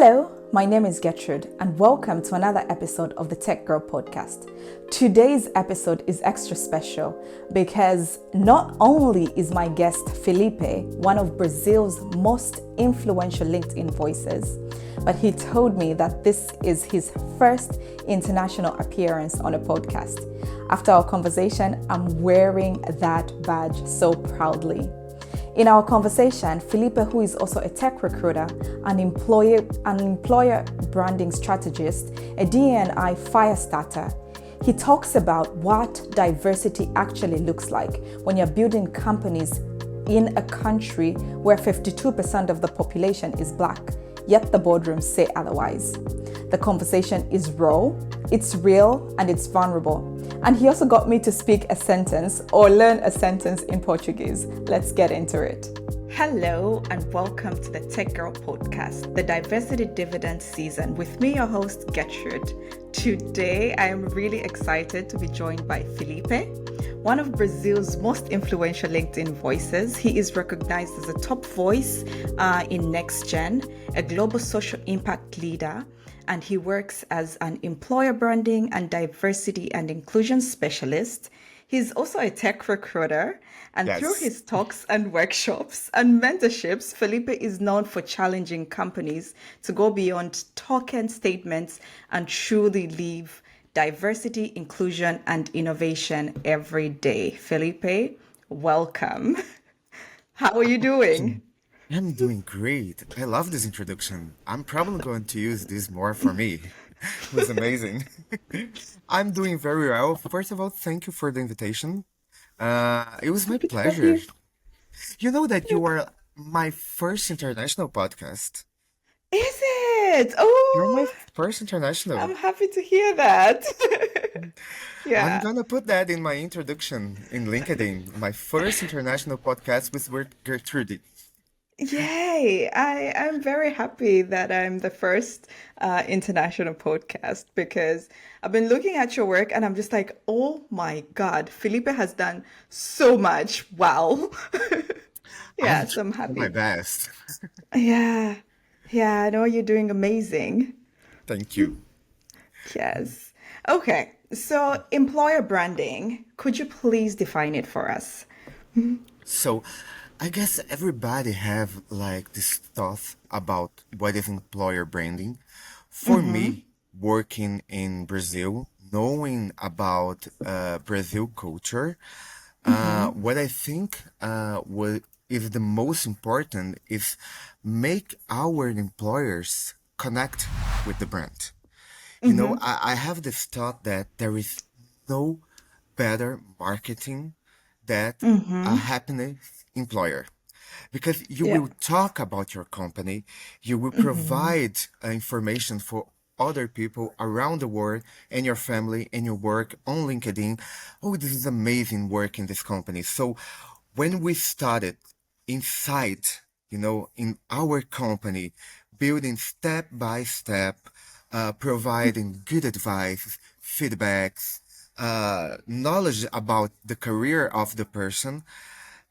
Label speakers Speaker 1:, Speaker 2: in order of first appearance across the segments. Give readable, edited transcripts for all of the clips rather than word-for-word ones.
Speaker 1: Hello, my name is Gertrude, and welcome to another episode of the Tech Girl podcast. Today's episode is extra special because not only is my guest Felipe one of Brazil's most influential LinkedIn voices, but he told me that this is his first international appearance on a podcast. After our conversation, I'm wearing that badge so proudly. In our conversation, Felipe, who is also a tech recruiter, an employer branding strategist, a D&I fire starter, he talks about what diversity actually looks like when you're building companies in a country where 52% of the population is Black, yet the boardrooms say otherwise. The conversation is raw, it's real, and it's vulnerable. And he also got me to speak a sentence or learn a sentence in Portuguese. Let's get into it. Hello and welcome to the Tech Girl podcast, the diversity dividend season with me, your host, Gertrude. Today, I am really excited to be joined by Felipe, one of Brazil's most influential LinkedIn voices. He is recognized as a top voice in Next Gen, a global social impact leader, and he works as an employer branding and diversity and inclusion specialist. He's also a tech recruiter, and through
Speaker 2: Yes.
Speaker 1: his talks and workshops and mentorships, Felipe is known for challenging companies to go beyond token statements and truly live diversity, inclusion, and innovation every day. Felipe, welcome. How are you doing?
Speaker 2: I'm doing great. I love this introduction. I'm probably going to use this more for me. It was amazing. I'm doing very well. First of all, thank you for the invitation. It was my
Speaker 1: Happy to have
Speaker 2: pleasure.
Speaker 1: you.
Speaker 2: You know that you are my first international podcast.
Speaker 1: Is it?
Speaker 2: You're my
Speaker 1: Oh,
Speaker 2: first international.
Speaker 1: I'm happy to hear that.
Speaker 2: I'm
Speaker 1: Yeah.
Speaker 2: gonna put that in my introduction in LinkedIn. My first international podcast with Gertrude.
Speaker 1: Yay. I'm very happy that I'm the first international podcast because I've been looking at your work and I'm just like, oh my God, Felipe has done so much. Wow.
Speaker 2: I'm
Speaker 1: Yeah, so I'm
Speaker 2: trying my
Speaker 1: happy.
Speaker 2: best.
Speaker 1: Yeah. Yeah, I know you're doing amazing.
Speaker 2: Thank you.
Speaker 1: Yes. Okay. So employer branding, could you please define it for us?
Speaker 2: So, I guess everybody have like this thought about what is employer branding. For
Speaker 1: Mm-hmm.
Speaker 2: me, working in Brazil, knowing about Brazil culture,
Speaker 1: Mm-hmm.
Speaker 2: what I think what is the most important is make our employers connect with the brand.
Speaker 1: Mm-hmm.
Speaker 2: I have this thought that there is no better marketing than a
Speaker 1: Mm-hmm.
Speaker 2: happiness employer. Because you
Speaker 1: Yeah.
Speaker 2: will talk about your company, you will
Speaker 1: Mm-hmm.
Speaker 2: provide information for other people around the world and your family and your work on LinkedIn. Oh, this is amazing work in this company. So when we started inside, in our company, building step by step, providing good advice, feedbacks, knowledge about the career of the person,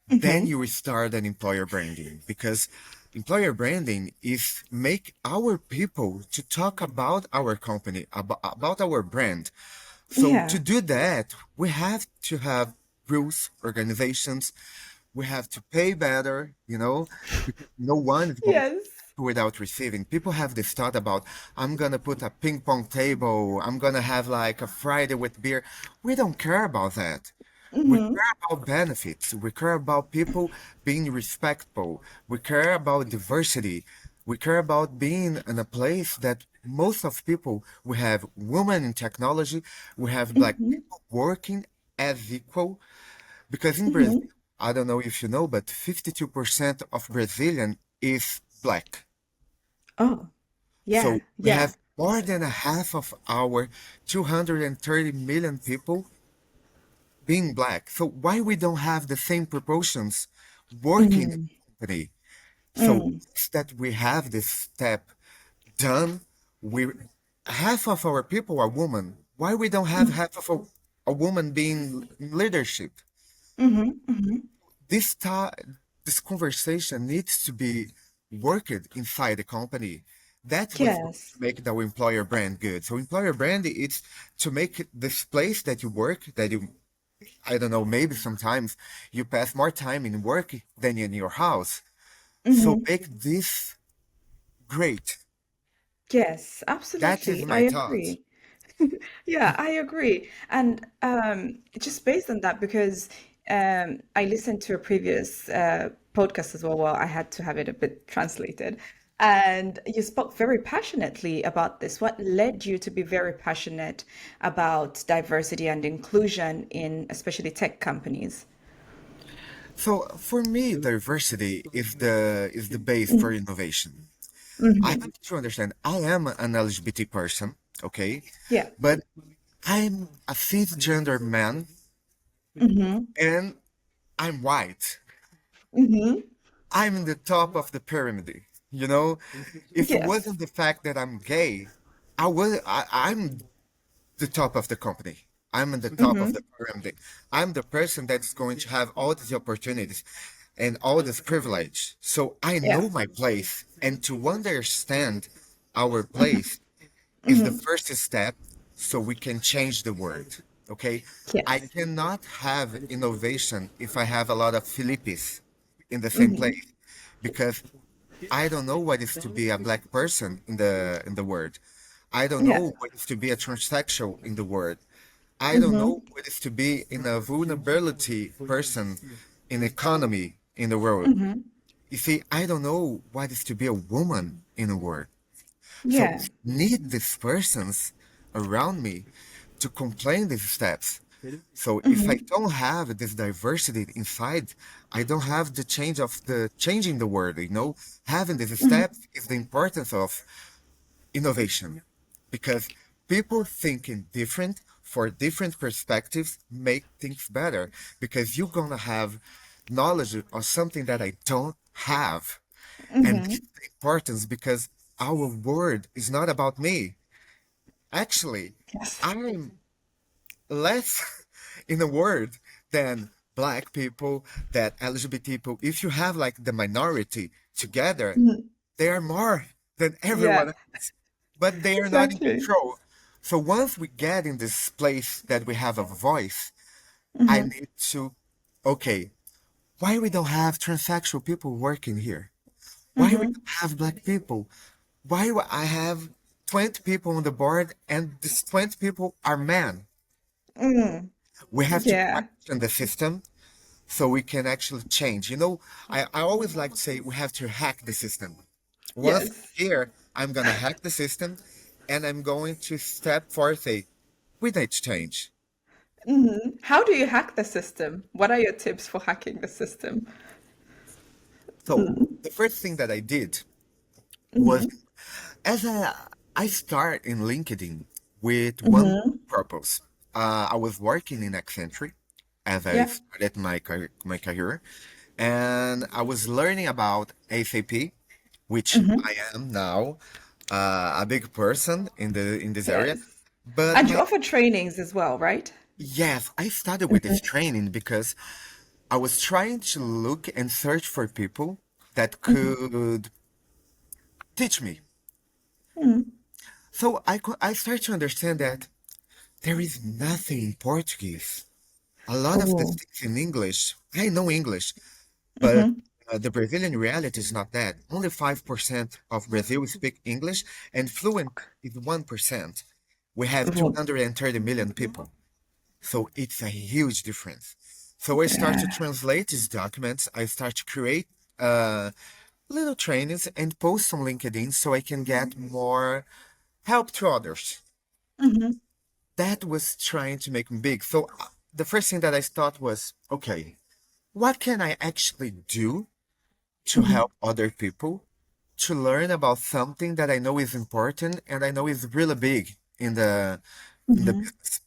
Speaker 2: then
Speaker 1: Mm-hmm.
Speaker 2: you will start an employer branding because employer branding is make our people to talk about our company, about our brand. So to
Speaker 1: Yeah.
Speaker 2: do that, we have to have rules, organizations. We have to pay better, because no one is going
Speaker 1: Yes.
Speaker 2: without receiving. People have this thought about, I'm gonna put a ping pong table, I'm gonna have like a Friday with beer. We don't care about that. We
Speaker 1: Mm-hmm.
Speaker 2: care about benefits. We care about people being respectful. We care about diversity. We care about being in a place that most of people, we have women in technology, we have black
Speaker 1: Mm-hmm.
Speaker 2: people working as equal. Because in Brazil,
Speaker 1: Mm-hmm.
Speaker 2: I don't know if you know, but 52% of Brazilian is black.
Speaker 1: Oh,
Speaker 2: So
Speaker 1: yeah.
Speaker 2: we
Speaker 1: Yeah.
Speaker 2: have more than a half of our 230 million people being black. So why we don't have the same proportions working in the
Speaker 1: Mm-hmm.
Speaker 2: company? So
Speaker 1: Mm.
Speaker 2: it's that we have this step done. We half of our people are women. Why we don't have half of a woman being in leadership?
Speaker 1: Mm-hmm. Mm-hmm.
Speaker 2: This ta this conversation needs to be worked inside the company That's what's going
Speaker 1: Yes.
Speaker 2: to make the employer brand good. So employer brand, it's to make this place that you work, that you, I don't know, maybe sometimes you pass more time in work than in your house. So
Speaker 1: Mm-hmm.
Speaker 2: make this great.
Speaker 1: Yes,
Speaker 2: That is
Speaker 1: absolutely. I
Speaker 2: my thought.
Speaker 1: agree. Yeah, I agree. And just based on that, because I listened to a previous podcast as well, I had to have it a bit translated. And you spoke very passionately about this. What led you to be very passionate about diversity and inclusion in especially tech companies?
Speaker 2: So for me, diversity is the base for innovation. I
Speaker 1: Mm-hmm.
Speaker 2: have to understand I am an LGBT person, okay?
Speaker 1: Yeah.
Speaker 2: But I'm a cisgender man
Speaker 1: Mm-hmm.
Speaker 2: and I'm white.
Speaker 1: Mm-hmm.
Speaker 2: I'm in the top of the pyramid. You know, if it
Speaker 1: Yes.
Speaker 2: wasn't the fact that I'm gay, I'm the top of the company. I'm in the top of
Speaker 1: Mm-hmm.
Speaker 2: the pyramid. I'm the person that's going to have all these opportunities and all this privilege. So I
Speaker 1: Yeah.
Speaker 2: know my place. And to understand our
Speaker 1: Mm-hmm.
Speaker 2: place is the
Speaker 1: Mm-hmm.
Speaker 2: first step so we can change the world. Okay? I
Speaker 1: Yes.
Speaker 2: cannot have innovation if I have a lot of Filipis in the same
Speaker 1: Mm-hmm.
Speaker 2: place because I don't know what is to be a black person in the world. I don't
Speaker 1: Yeah.
Speaker 2: know what is to be a transsexual in the world. I don't
Speaker 1: Mm-hmm.
Speaker 2: know what is to be in a vulnerability person in economy in the world.
Speaker 1: Mm-hmm.
Speaker 2: You see, I don't know what is to be a woman in the world. So
Speaker 1: Yeah.
Speaker 2: need these persons around me to complain these steps. So if I
Speaker 1: Mm-hmm.
Speaker 2: don't have this diversity inside, I don't have the change of the changing the world, you know, having these
Speaker 1: Mm-hmm.
Speaker 2: steps is the importance of innovation because people thinking different for different perspectives make things better because you're gonna have knowledge of something that I don't have. And this
Speaker 1: Mm-hmm.
Speaker 2: is the importance because our word is not about me. Actually,
Speaker 1: Yes.
Speaker 2: I'm less in a word than black people, that LGBT people. If you have like the minority together,
Speaker 1: Mhm.
Speaker 2: they are more than
Speaker 1: Yeah,
Speaker 2: everyone else, but they are not in
Speaker 1: exactly.
Speaker 2: control. So once we get in this place that we have a voice, I
Speaker 1: Mm-hmm.
Speaker 2: need to, okay, why we don't have transsexual people working here? Why we
Speaker 1: Mm-hmm.
Speaker 2: don't have black people? Why I have 20 people on the board and these 20 people are men?
Speaker 1: Mm.
Speaker 2: We have to
Speaker 1: Yeah.
Speaker 2: question the system so we can actually change. You know, I always like to say we have to hack the system. Once
Speaker 1: Yes.
Speaker 2: here, I'm gonna hack the system and I'm going to step forth say, we need to change.
Speaker 1: Mm-hmm. How do you hack the system? What are your tips for hacking the system?
Speaker 2: So
Speaker 1: Mm.
Speaker 2: the first thing that I did was
Speaker 1: Mm-hmm.
Speaker 2: as I start in LinkedIn with one
Speaker 1: Mm-hmm.
Speaker 2: purpose. I was working in Accenture as I
Speaker 1: Yeah.
Speaker 2: started my career, and I was learning about SAP, which
Speaker 1: Mm-hmm.
Speaker 2: I am now a big person in this area.
Speaker 1: Yes.
Speaker 2: But
Speaker 1: And you
Speaker 2: my
Speaker 1: offer trainings as well, right?
Speaker 2: yes, I started with this training because I was trying to look and search for people that
Speaker 1: Mm-hmm.
Speaker 2: could teach me.
Speaker 1: Mm.
Speaker 2: So I started to understand that there is nothing in Portuguese. A lot of the
Speaker 1: Oh.
Speaker 2: things in English, I know English, but
Speaker 1: Mm-hmm.
Speaker 2: the Brazilian reality is not that. Only 5% of Brazil speak English, and fluent is 1%. We have
Speaker 1: Oh.
Speaker 2: 230 million people, so it's a huge difference. So I start to
Speaker 1: Yeah.
Speaker 2: translate these documents. I start to create uh, little trainings and post on LinkedIn so I can get more help to others.
Speaker 1: Mm-hmm.
Speaker 2: That was trying to make me big. So the first thing that I thought was, okay, what can I actually do to
Speaker 1: Mm-hmm.
Speaker 2: help other people to learn about something that I know is important and I know is really big in the
Speaker 1: Mm-hmm.
Speaker 2: business.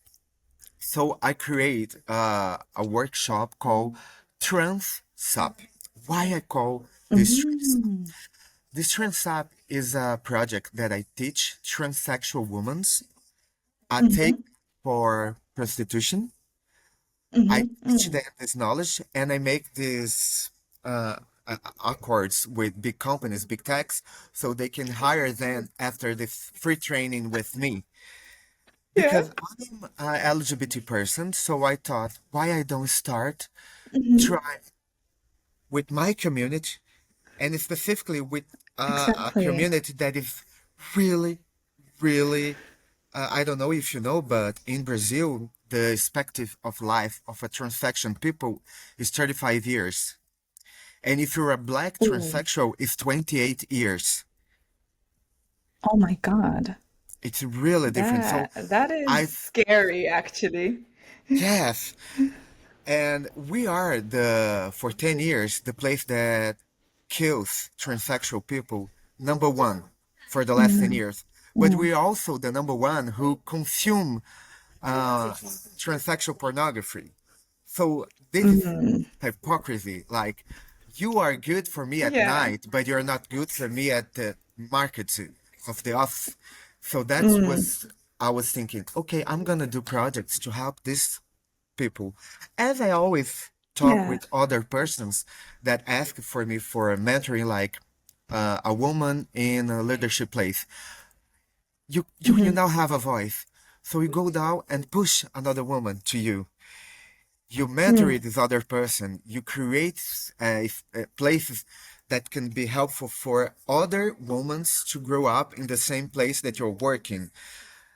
Speaker 2: So I create a workshop called TransSap. Why I call this TransSap?
Speaker 1: Mm-hmm.
Speaker 2: This TransSap is a project that I teach transsexual women a take
Speaker 1: Mm-hmm.
Speaker 2: for prostitution. I
Speaker 1: Mm-hmm.
Speaker 2: teach
Speaker 1: Mm.
Speaker 2: them this knowledge and I make this. accords with big companies, big techs, so they can hire them after this free training with me.
Speaker 1: Yeah.
Speaker 2: Because I'm an LGBT person, so I thought, why I don't start
Speaker 1: Hmm.
Speaker 2: try with my community, and specifically with a
Speaker 1: Exactly.
Speaker 2: community that is really, really, I don't know if you know, but in Brazil, the expectancy of life of a transaction people is 35 years. And if you're a black
Speaker 1: Oh,
Speaker 2: transsexual, it's 28 years.
Speaker 1: oh my God.
Speaker 2: It's really different. So
Speaker 1: That is
Speaker 2: I,
Speaker 1: scary, actually.
Speaker 2: yes, and we are for 10 years, the place that kills transsexual people, number one for the last 10
Speaker 1: Mm,
Speaker 2: years. But
Speaker 1: mm,
Speaker 2: we're also the number one who consume transsexual pornography. So this is
Speaker 1: mm.
Speaker 2: hypocrisy. Like, you are good for me at
Speaker 1: Yeah.
Speaker 2: night, but you're not good for me at the market of the office. So that's
Speaker 1: Mm,
Speaker 2: was I was thinking, okay, I'm gonna do projects to help these people. As I always talk
Speaker 1: yeah.
Speaker 2: with other persons that ask for me for a mentoring, like a woman in a leadership place, you
Speaker 1: Hmm.
Speaker 2: now have a voice. So you go down and push another woman to you. You mentor
Speaker 1: Mm,
Speaker 2: this other person. You create places that can be helpful for other women to grow up in the same place that you're working.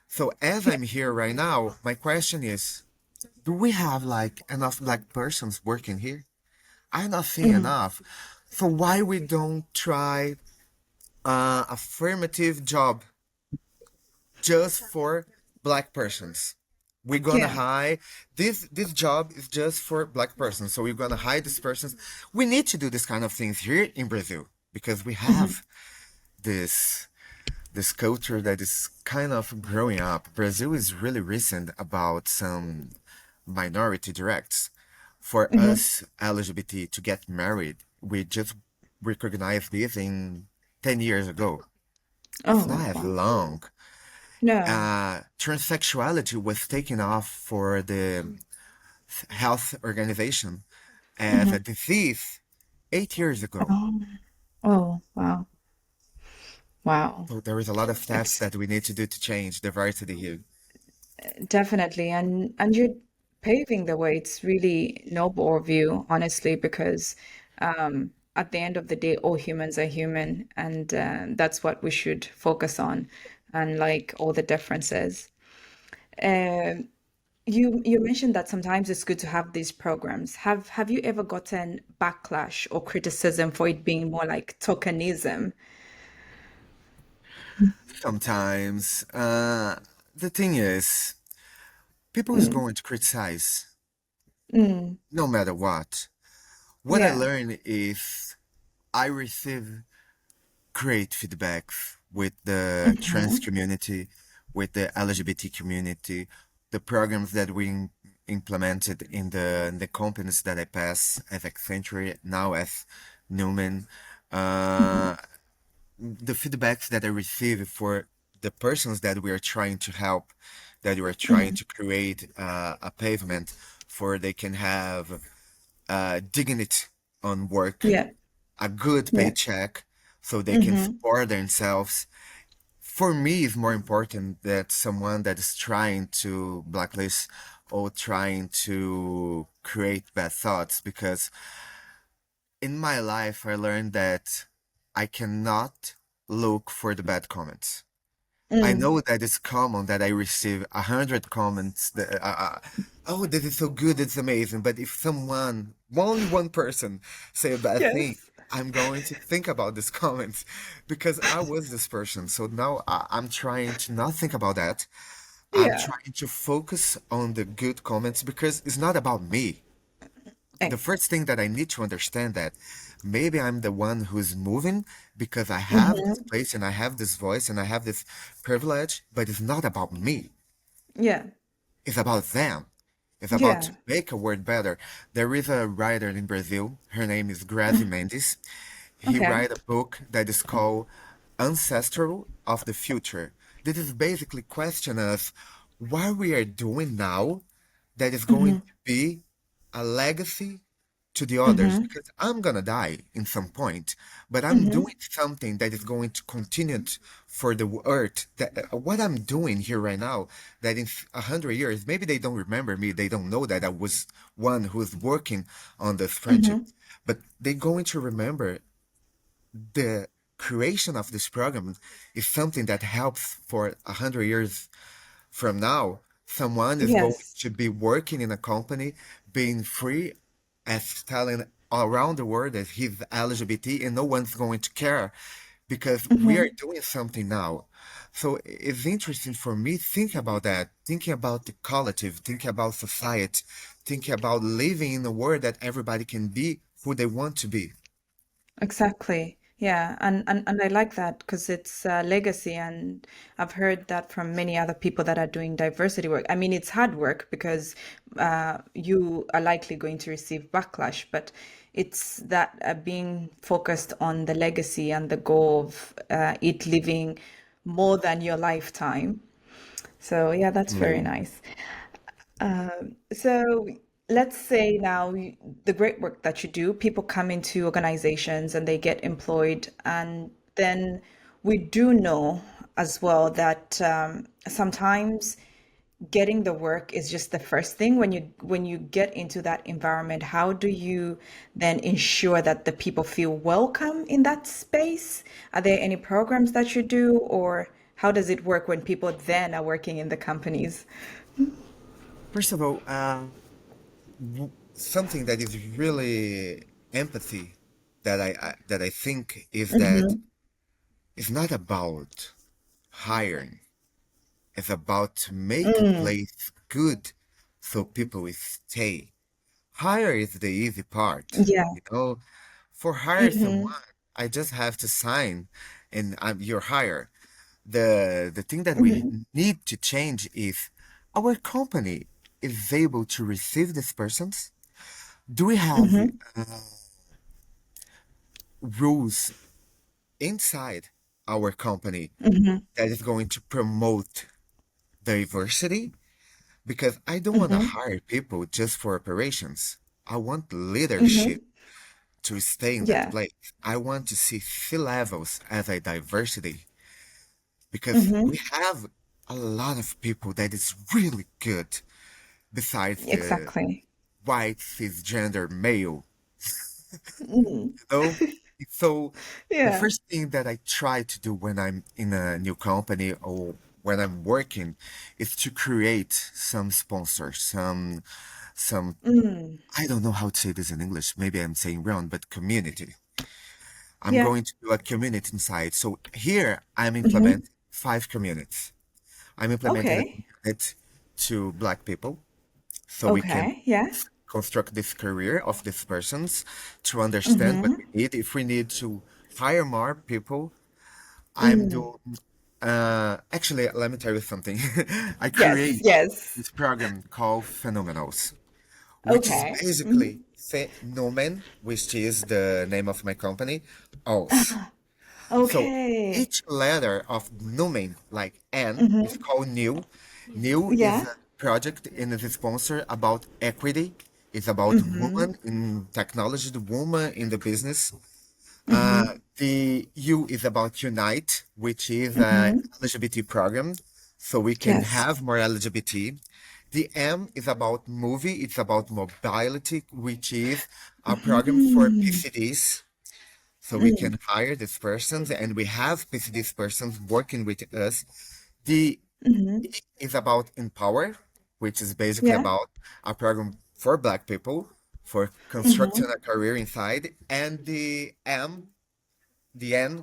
Speaker 2: So as
Speaker 1: yeah.
Speaker 2: I'm here right now, my question is, do we have like enough black persons working here? I don't see
Speaker 1: Mm,
Speaker 2: enough. So why we don't try affirmative job just for black persons? We're gonna
Speaker 1: yeah.
Speaker 2: hire this job is just for black persons. So we're gonna hire this person. We need to do this kind of things here in Brazil because we
Speaker 1: Hmm.
Speaker 2: have this this culture that is kind of growing up. Brazil is really recent about some minority directs. For
Speaker 1: Hmm.
Speaker 2: us LGBT to get married, we just recognized this in 10 years ago. It's not
Speaker 1: Oh,
Speaker 2: as
Speaker 1: wow.
Speaker 2: long.
Speaker 1: No.
Speaker 2: Transsexuality was taken off for the health organization as
Speaker 1: Hmm.
Speaker 2: a disease 8 years ago.
Speaker 1: Oh, oh, wow. Wow.
Speaker 2: So there is a lot of steps
Speaker 1: It's
Speaker 2: that we need to do to change diversity here.
Speaker 1: definitely, and you're paving the way. It's really noble of you, honestly, because at the end of the day, all humans are human, and that's what we should focus on, and like all the differences. Um, you mentioned that sometimes it's good to have these programs. Have you ever gotten backlash or criticism for it being more like tokenism?
Speaker 2: Sometimes, the thing is, people is
Speaker 1: Mm,
Speaker 2: going to criticize
Speaker 1: mm,
Speaker 2: no matter what. What I
Speaker 1: yeah.
Speaker 2: learned is I receive great feedbacks with the trans
Speaker 1: Hmm.
Speaker 2: community, with the LGBT community, the programs that we implemented in the companies that I pass as Accenture, now as Newman.
Speaker 1: Hmm.
Speaker 2: Uh, the feedbacks that I receive for the persons that we are trying to help, that we are trying
Speaker 1: Hmm.
Speaker 2: to create a pavement for they can have dignity on work,
Speaker 1: Yeah.
Speaker 2: a good
Speaker 1: Yeah.
Speaker 2: paycheck, so they can
Speaker 1: Hmm.
Speaker 2: support themselves. For me, it's more important that someone that is trying to blacklist or trying to create bad thoughts, because in my life, I learned that I cannot look for the bad comments. I
Speaker 1: Mm.
Speaker 2: know that it's common that I receive 100 comments that, oh, this is so good, it's amazing. But if someone, only one person, say a bad thing,
Speaker 1: Yes.
Speaker 2: I'm going to think about these comments because I was this person. So now I'm trying to not think about that. I'm
Speaker 1: Yeah.
Speaker 2: trying to focus on the good comments because it's not about me. The
Speaker 1: Eh,
Speaker 2: first thing that I need to understand that maybe I'm the one who's moving because I have this
Speaker 1: mhm.
Speaker 2: place and I have this voice and I have this privilege, but it's not about me.
Speaker 1: Yeah.
Speaker 2: It's about them. It's about to
Speaker 1: Yeah.
Speaker 2: make a world better. There is a writer in Brazil. Her name is Grazi Mendes. He
Speaker 1: Okay.
Speaker 2: wrote a book that is called Ancestral of the Future. This is basically question us what we are doing now that is going
Speaker 1: Hmm.
Speaker 2: to be a legacy to the others
Speaker 1: Mm-hmm.
Speaker 2: because I'm gonna die in some point, but I'm
Speaker 1: Mm-hmm.
Speaker 2: doing something that is going to continue for the earth. That what I'm doing here right now, that in 100 years, maybe they don't remember me, they don't know that I was one who's working on this friendship,
Speaker 1: Mm-hmm.
Speaker 2: but they're going to remember the creation of this program is something that helps for 100 years from now. Someone is going
Speaker 1: Yes.
Speaker 2: to be working in a company, being free, as telling around the world that he's LGBT, and no one's going to care because we are
Speaker 1: Mm-hmm.
Speaker 2: doing something now. So it's interesting for me thinking about that, thinking about the collective, thinking about society, thinking about living in a world that everybody can be who they want to be.
Speaker 1: Exactly. Yeah, and I like that because it's legacy, and I've heard that from many other people that are doing diversity work. I mean, it's hard work because you are likely going to receive backlash, but it's that being focused on the legacy and the goal of it living more than your lifetime. So yeah, that's very nice. So let's say now the great work that you do, people come into organizations and they get employed, and then we do know as well that sometimes getting the work is just the first thing. When you get into that environment, how do you then ensure that the people feel welcome in that space? Are there any programs that you do, or how does it work when people then are working in the companies?
Speaker 2: First of all, something that is really empathy that I think is that
Speaker 1: Mm-hmm.
Speaker 2: it's not about hiring. It's about to make a
Speaker 1: Mm,
Speaker 2: place good so people will stay. Hire is the easy part.
Speaker 1: yeah.
Speaker 2: You know, for hire
Speaker 1: Mm-hmm.
Speaker 2: someone, I just have to sign and I'm your hire. The thing that we
Speaker 1: Mm-hmm.
Speaker 2: need to change is our company is able to receive these persons. Do we have
Speaker 1: Mm-hmm.
Speaker 2: rules inside our company
Speaker 1: Mm-hmm.
Speaker 2: that is going to promote diversity? Because I don't want to
Speaker 1: Mm-hmm.
Speaker 2: hire people just for operations. I want leadership
Speaker 1: Mm-hmm.
Speaker 2: to stay in that
Speaker 1: Yeah.
Speaker 2: place. I want to see C-levels as a diversity because we
Speaker 1: Mm-hmm.
Speaker 2: have a lot of people that is really good besides the
Speaker 1: Exactly.
Speaker 2: white cisgender male.
Speaker 1: Mm.
Speaker 2: know? So the
Speaker 1: Yeah.
Speaker 2: first thing that I try to do when I'm in a new company or when I'm working is to create some sponsors, some
Speaker 1: Mm.
Speaker 2: I don't know how to say this in English. Maybe I'm saying wrong, but community. I'm
Speaker 1: Yeah.
Speaker 2: going to do a community inside. So here I'm
Speaker 1: Mm-hmm.
Speaker 2: implementing 5 communities. I'm implementing a
Speaker 1: Okay.
Speaker 2: community to Black people so we can
Speaker 1: Okay. Yeah.
Speaker 2: construct this career of these persons to understand what
Speaker 1: Mm-hmm.
Speaker 2: we need. If we need to hire more people, I'm
Speaker 1: Mm.
Speaker 2: doing. Actually, let me tell you something. I
Speaker 1: Yes.
Speaker 2: create
Speaker 1: Yes.
Speaker 2: this program called Phenomenals, which is
Speaker 1: Okay. Mm-hmm.
Speaker 2: basically Phenomen, which is the name of my company, Os. So
Speaker 1: Okay.
Speaker 2: each letter of Numen, like N, is
Speaker 1: Mm-hmm.
Speaker 2: called New. New is
Speaker 1: Yeah.
Speaker 2: a project and is a sponsor about equity. It's about
Speaker 1: Mm-hmm.
Speaker 2: woman in technology, the woman in the business.
Speaker 1: Mm-hmm.
Speaker 2: The U is about Unite, which is a
Speaker 1: Mm-hmm.
Speaker 2: LGBT program, so we can
Speaker 1: Yes.
Speaker 2: have more LGBT. The M is about movie, it's about mobility, which is a program for
Speaker 1: Mm.
Speaker 2: PCDs, so we
Speaker 1: Mm.
Speaker 2: can hire these persons, and we have PCDs persons working with us. The
Speaker 1: Mm-hmm.
Speaker 2: E is about Empower, which is basically
Speaker 1: Yeah.
Speaker 2: about a program for Black people for constructing
Speaker 1: Mm-hmm.
Speaker 2: a career inside, and the end,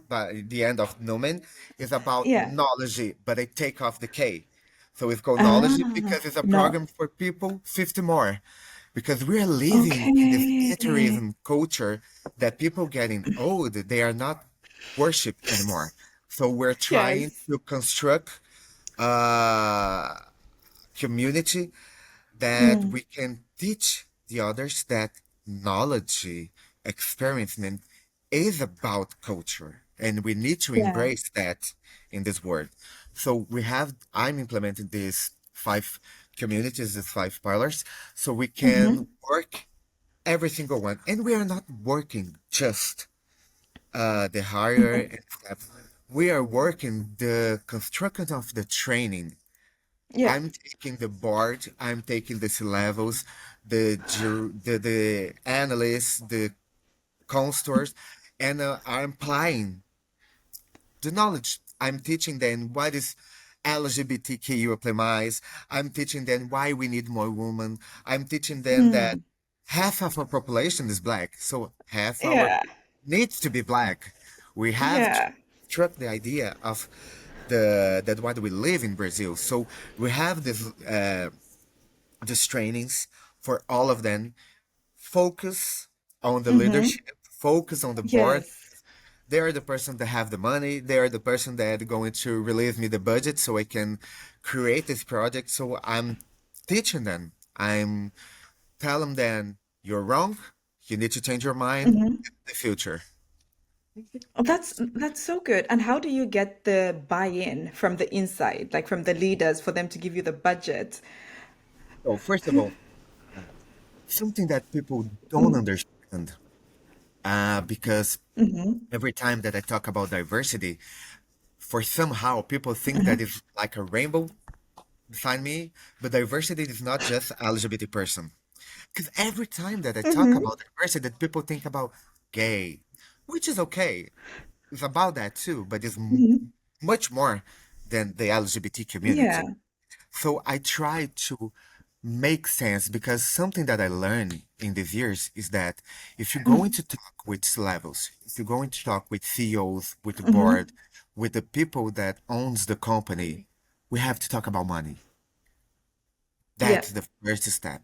Speaker 2: but the end of Nomen is about
Speaker 1: Yeah.
Speaker 2: knowledge, but I take off the K. So it's called knowledge
Speaker 1: Ah.
Speaker 2: because it's a
Speaker 1: No.
Speaker 2: program for people 50 more. Because we are living in this
Speaker 1: Okay.
Speaker 2: atheism culture that people getting old, they are not worshipped anymore. So we're trying
Speaker 1: Yes.
Speaker 2: to construct a community that
Speaker 1: Mm.
Speaker 2: we can teach the others that knowledge, experiencement is about culture, and we need to
Speaker 1: Yeah.
Speaker 2: embrace that in this world. So I'm implementing these 5 communities, these 5 pillars, so we
Speaker 1: Mm-hmm.
Speaker 2: can work every single one. And we are not working just the higher and stuff. We are working the construction of the training.
Speaker 1: Yeah.
Speaker 2: I'm taking the board, I'm taking the C-levels, the analysts, the consultors, and I'm applying the knowledge. I'm teaching them what is LGBTQ plus. I'm teaching them why we need more women. I'm teaching them that
Speaker 1: Mm.
Speaker 2: half of our population is black, so half our
Speaker 1: Yeah.
Speaker 2: needs to be black. We have to
Speaker 1: Yeah.
Speaker 2: struck the idea of that what we live in Brazil. So we have these trainings for all of them. Focus on the
Speaker 1: Mm-hmm.
Speaker 2: leadership. Focus on the board.
Speaker 1: Yes.
Speaker 2: They are the person that have the money. They are the person that are going to release me the budget so I can create this project. So I'm teaching them. I'm telling them you're wrong. You need to change your mind.
Speaker 1: Mm-hmm.
Speaker 2: The future.
Speaker 1: Oh, that's so good. And how do you get the buy-in from the inside, like from the leaders, for them to give you the budget?
Speaker 2: So first of all, something that people don't understand, because
Speaker 1: Mm-hmm.
Speaker 2: every time that I talk about diversity, for somehow people think that
Speaker 1: Mm-hmm.
Speaker 2: it's like a rainbow define me, but diversity is not just LGBT person. Because every time that I talk
Speaker 1: Mm-hmm.
Speaker 2: about diversity, that people think about gay, which is okay. It's about that too, but it's
Speaker 1: Mm-hmm.
Speaker 2: much more than the LGBT
Speaker 1: Yeah.
Speaker 2: community. So I try to make sense because something that I learned in these years is that if you're going to talk with levels, if you're going to talk with CEOs, with the
Speaker 1: Mm-hmm.
Speaker 2: board, with the people that owns the company, we have to talk about money.
Speaker 1: Yeah.
Speaker 2: That's the first step.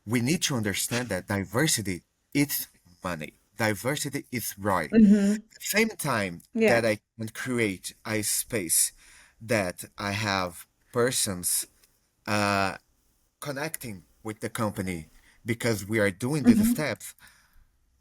Speaker 2: We need to understand that diversity is money. Diversity is right.
Speaker 1: Mm-hmm.
Speaker 2: Same time
Speaker 1: Yeah.
Speaker 2: that I can create a space that I have persons uh, connecting with the company because we are doing these
Speaker 1: Mm-hmm.
Speaker 2: steps,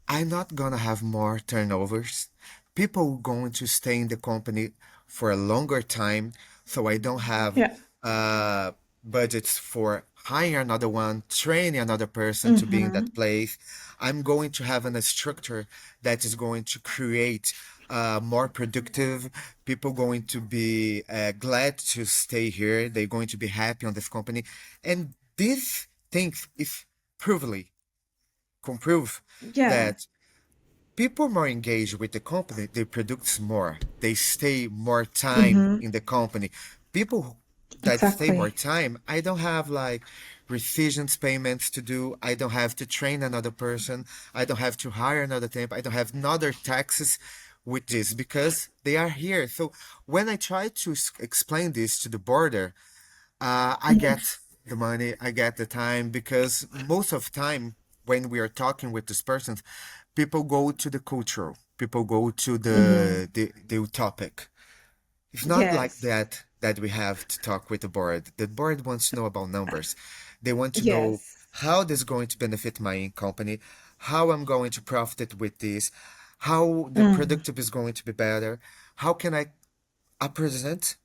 Speaker 2: I'm not gonna have more turnovers. People going to stay in the company for a longer time, so I don't have
Speaker 1: Yeah.
Speaker 2: uh, budgets for hiring another one, training another person to be in
Speaker 1: Mm-hmm.
Speaker 2: that place. I'm going to have a structure that is going to create more productive. People going to be glad to stay here. They're going to be happy on this company, and these things is provably can prove
Speaker 1: Yeah.
Speaker 2: that people more engaged with the company, they produce more. They stay more time
Speaker 1: Mm-hmm.
Speaker 2: in the company. People that stay more
Speaker 1: Exactly.
Speaker 2: time, I don't have like rescissions payments to do. I don't have to train another person. I don't have to hire another temp. I don't have another taxes with this because they are here. So when I try to explain this to the border, I get the money, I get the time because most of time when we are talking with these persons, people go to the cultural, people go to
Speaker 1: Mm-hmm.
Speaker 2: the topic. It's not like
Speaker 1: Yes.
Speaker 2: that we have to talk with the board. The board wants to know about numbers. They want to know
Speaker 1: Yes.
Speaker 2: how this is going to benefit my company, how I'm going to profit with this, how the
Speaker 1: Mm.
Speaker 2: productive is going to be better, how can I present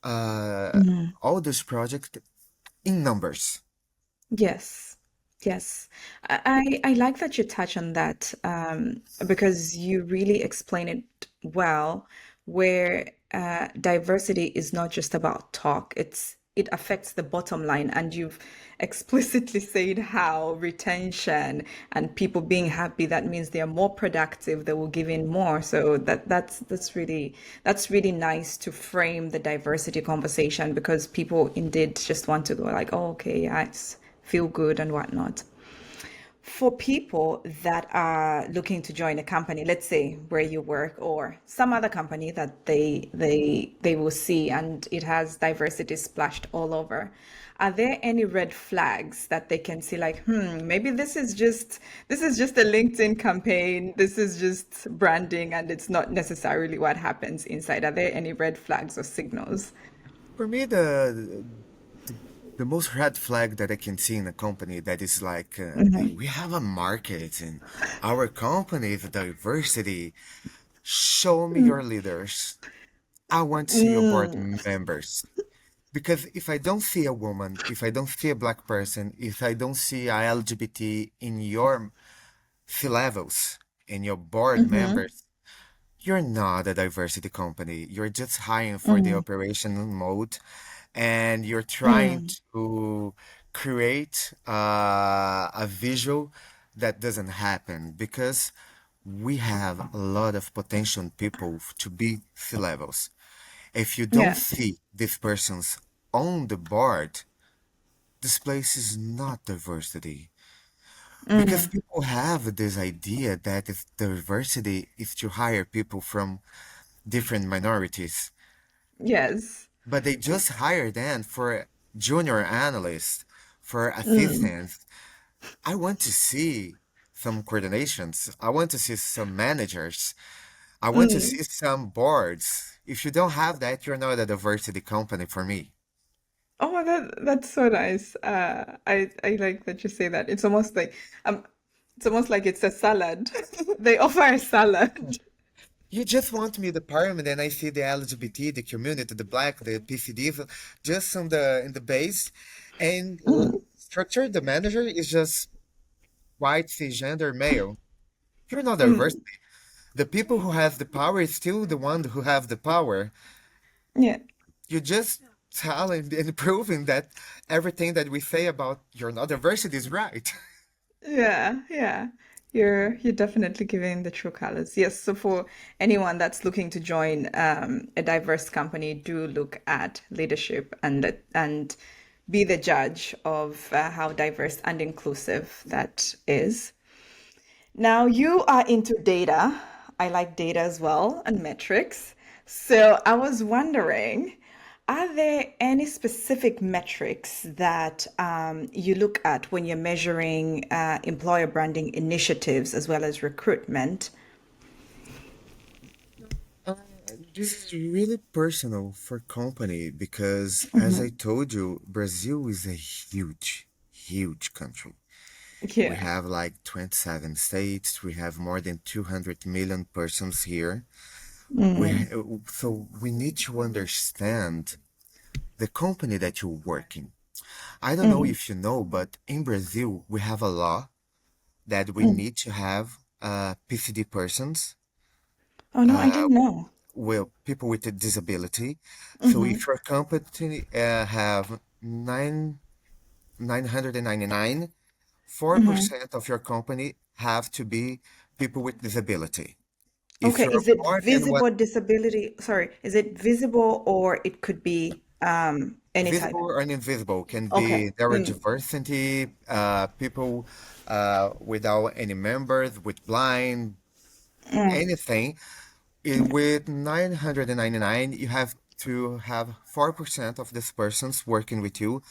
Speaker 2: uh,
Speaker 1: Mm.
Speaker 2: all this project in numbers.
Speaker 1: Yes, yes. I like that you touch on that because you really explain it well, where diversity is not just about talk, it affects the bottom line, and you've explicitly said how retention and people being happy, that means they are more productive, they will give in more. So that's really nice to frame the diversity conversation because people indeed just want to go like, oh, okay, yeah, it's feel good and whatnot. For people that are looking to join a company, let's say where you work or some other company that they will see and it has diversity splashed all over, are there any red flags that they can see like, maybe this is just a LinkedIn campaign, this is just branding and it's not necessarily what happens inside? Are there any red flags or signals?
Speaker 2: For me, the most red flag that I can see in a company that is like, hey, we have a market and our company is diversity. Show me your leaders. I want to see your board members. Because if I don't see a woman, if I don't see a black person, if I don't see a LGBT in your C levels, in your board
Speaker 1: Mm-hmm.
Speaker 2: members, you're not a diversity company. You're just hiring for the
Speaker 1: Mm,
Speaker 2: operation mode, and you're trying
Speaker 1: mm,
Speaker 2: to create a visual that doesn't happen because we have a lot of potential people to be C levels. If you don't
Speaker 1: yeah.
Speaker 2: see these persons on the board, this place is not diversity. Because
Speaker 1: Mm,
Speaker 2: people have this idea that if diversity is to hire people from different minorities,
Speaker 1: yes.
Speaker 2: but they just hire them for junior analysts, for
Speaker 1: Mm,
Speaker 2: assistants. I want to see some coordinations. I want to see some managers. I want to
Speaker 1: mm.
Speaker 2: see some boards. If you don't have that, you're not a diversity company for me.
Speaker 1: Oh, that's so nice. I like that you say that. It's almost like it's a salad. They offer a salad.
Speaker 2: You just want me the parliament, and I see the LGBT, the community, the black, the PCDs, just on the in the base, and
Speaker 1: Mm,
Speaker 2: structure. The manager is just white cisgender male. You're not diverse.
Speaker 1: mm,
Speaker 2: The people who have the power is still the one who have the power.
Speaker 1: yeah.
Speaker 2: You just telling and proving that everything that we say about your not diversity is right.
Speaker 1: Yeah, yeah. You're definitely giving the true colors. Yes, so for anyone that's looking to join a diverse company, do look at leadership and be the judge of how diverse and inclusive that is. Now, you are into data. I like data as well and metrics. So I was wondering, are there any specific metrics that you look at when you're measuring employer branding initiatives as well as recruitment?
Speaker 2: Uh, this is really personal for company because, as I
Speaker 1: Hmm.
Speaker 2: told you, Brazil is a huge, huge country. We
Speaker 1: Yeah.
Speaker 2: have like 27 states. We have more than 200 million persons here.
Speaker 1: Mm,
Speaker 2: So we need to understand the company that you're working. I don't know
Speaker 1: mm,
Speaker 2: if you know, but in Brazil, we have a law that we
Speaker 1: mm.
Speaker 2: need to have PCD persons,
Speaker 1: Oh no, I
Speaker 2: uh,
Speaker 1: didn't know.
Speaker 2: well, people with a disability. So
Speaker 1: Hmm.
Speaker 2: if your company have 999,
Speaker 1: Hmm.
Speaker 2: 4% of your company have to be people with disability. If
Speaker 1: Okay,
Speaker 2: you're
Speaker 1: is it
Speaker 2: more than one
Speaker 1: visible disability? Sorry, is it visible or it could be any type?
Speaker 2: visible or invisible can
Speaker 1: Okay.
Speaker 2: be neurodiversity, people without any members, with blind,
Speaker 1: Mm,
Speaker 2: anything. With 999, you have to have 4% of these persons working with you.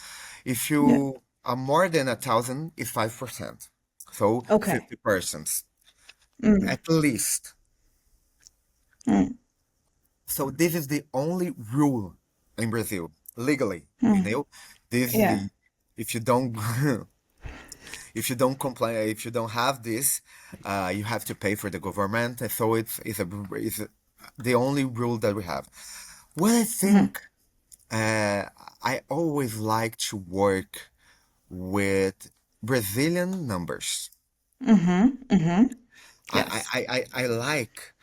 Speaker 2: If
Speaker 1: yeah.
Speaker 2: you are more than 1,000, it's 5%. So
Speaker 1: Okay.
Speaker 2: 50 persons,
Speaker 1: Mm,
Speaker 2: at least.
Speaker 1: mm,
Speaker 2: So this is the only rule in Brazil, legally, you
Speaker 1: mm.
Speaker 2: know? This is
Speaker 1: Yeah.
Speaker 2: the, if you don't, if you don't comply, if you don't have this, you have to pay for the government. So it's the only rule that we have. What I
Speaker 1: Hmm.
Speaker 2: think, I always like to work with Brazilian numbers.
Speaker 1: Hmm. Hmm.
Speaker 2: I,
Speaker 1: Yes.
Speaker 2: I, I like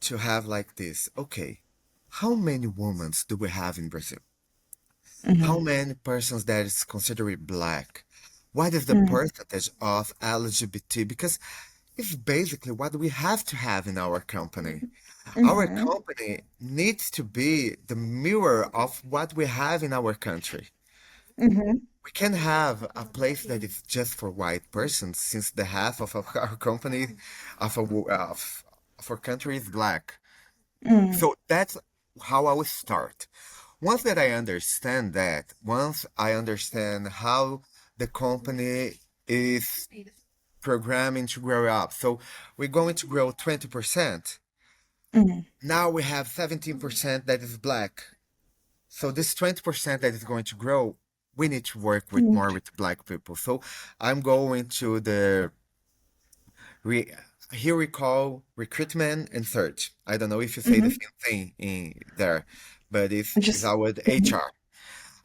Speaker 2: to have like this. Okay, how many women do we have in Brazil? How
Speaker 1: Hmm.
Speaker 2: many persons that is considered black? What is the
Speaker 1: Mm,
Speaker 2: percentage of LGBT? Because it's basically what we have to have in our company. Our
Speaker 1: hmm.
Speaker 2: company needs to be the mirror of what we have in our country.
Speaker 1: Hmm.
Speaker 2: We can have a place that is just for white persons, since the half of our company, of our country is black.
Speaker 1: Mm,
Speaker 2: So that's how I will start. Once that I understand that, once I understand how the company is programming to grow up, so we're going to grow 20%.
Speaker 1: mm,
Speaker 2: Now we have 17% that is black. So this 20% that is going to grow, we need to work with
Speaker 1: mm,
Speaker 2: more with black people. So I'm going to the re here we call recruitment and search. I don't know if you say the
Speaker 1: hmm.
Speaker 2: same thing in there, but it's
Speaker 1: Just
Speaker 2: our
Speaker 1: mhm.
Speaker 2: HR.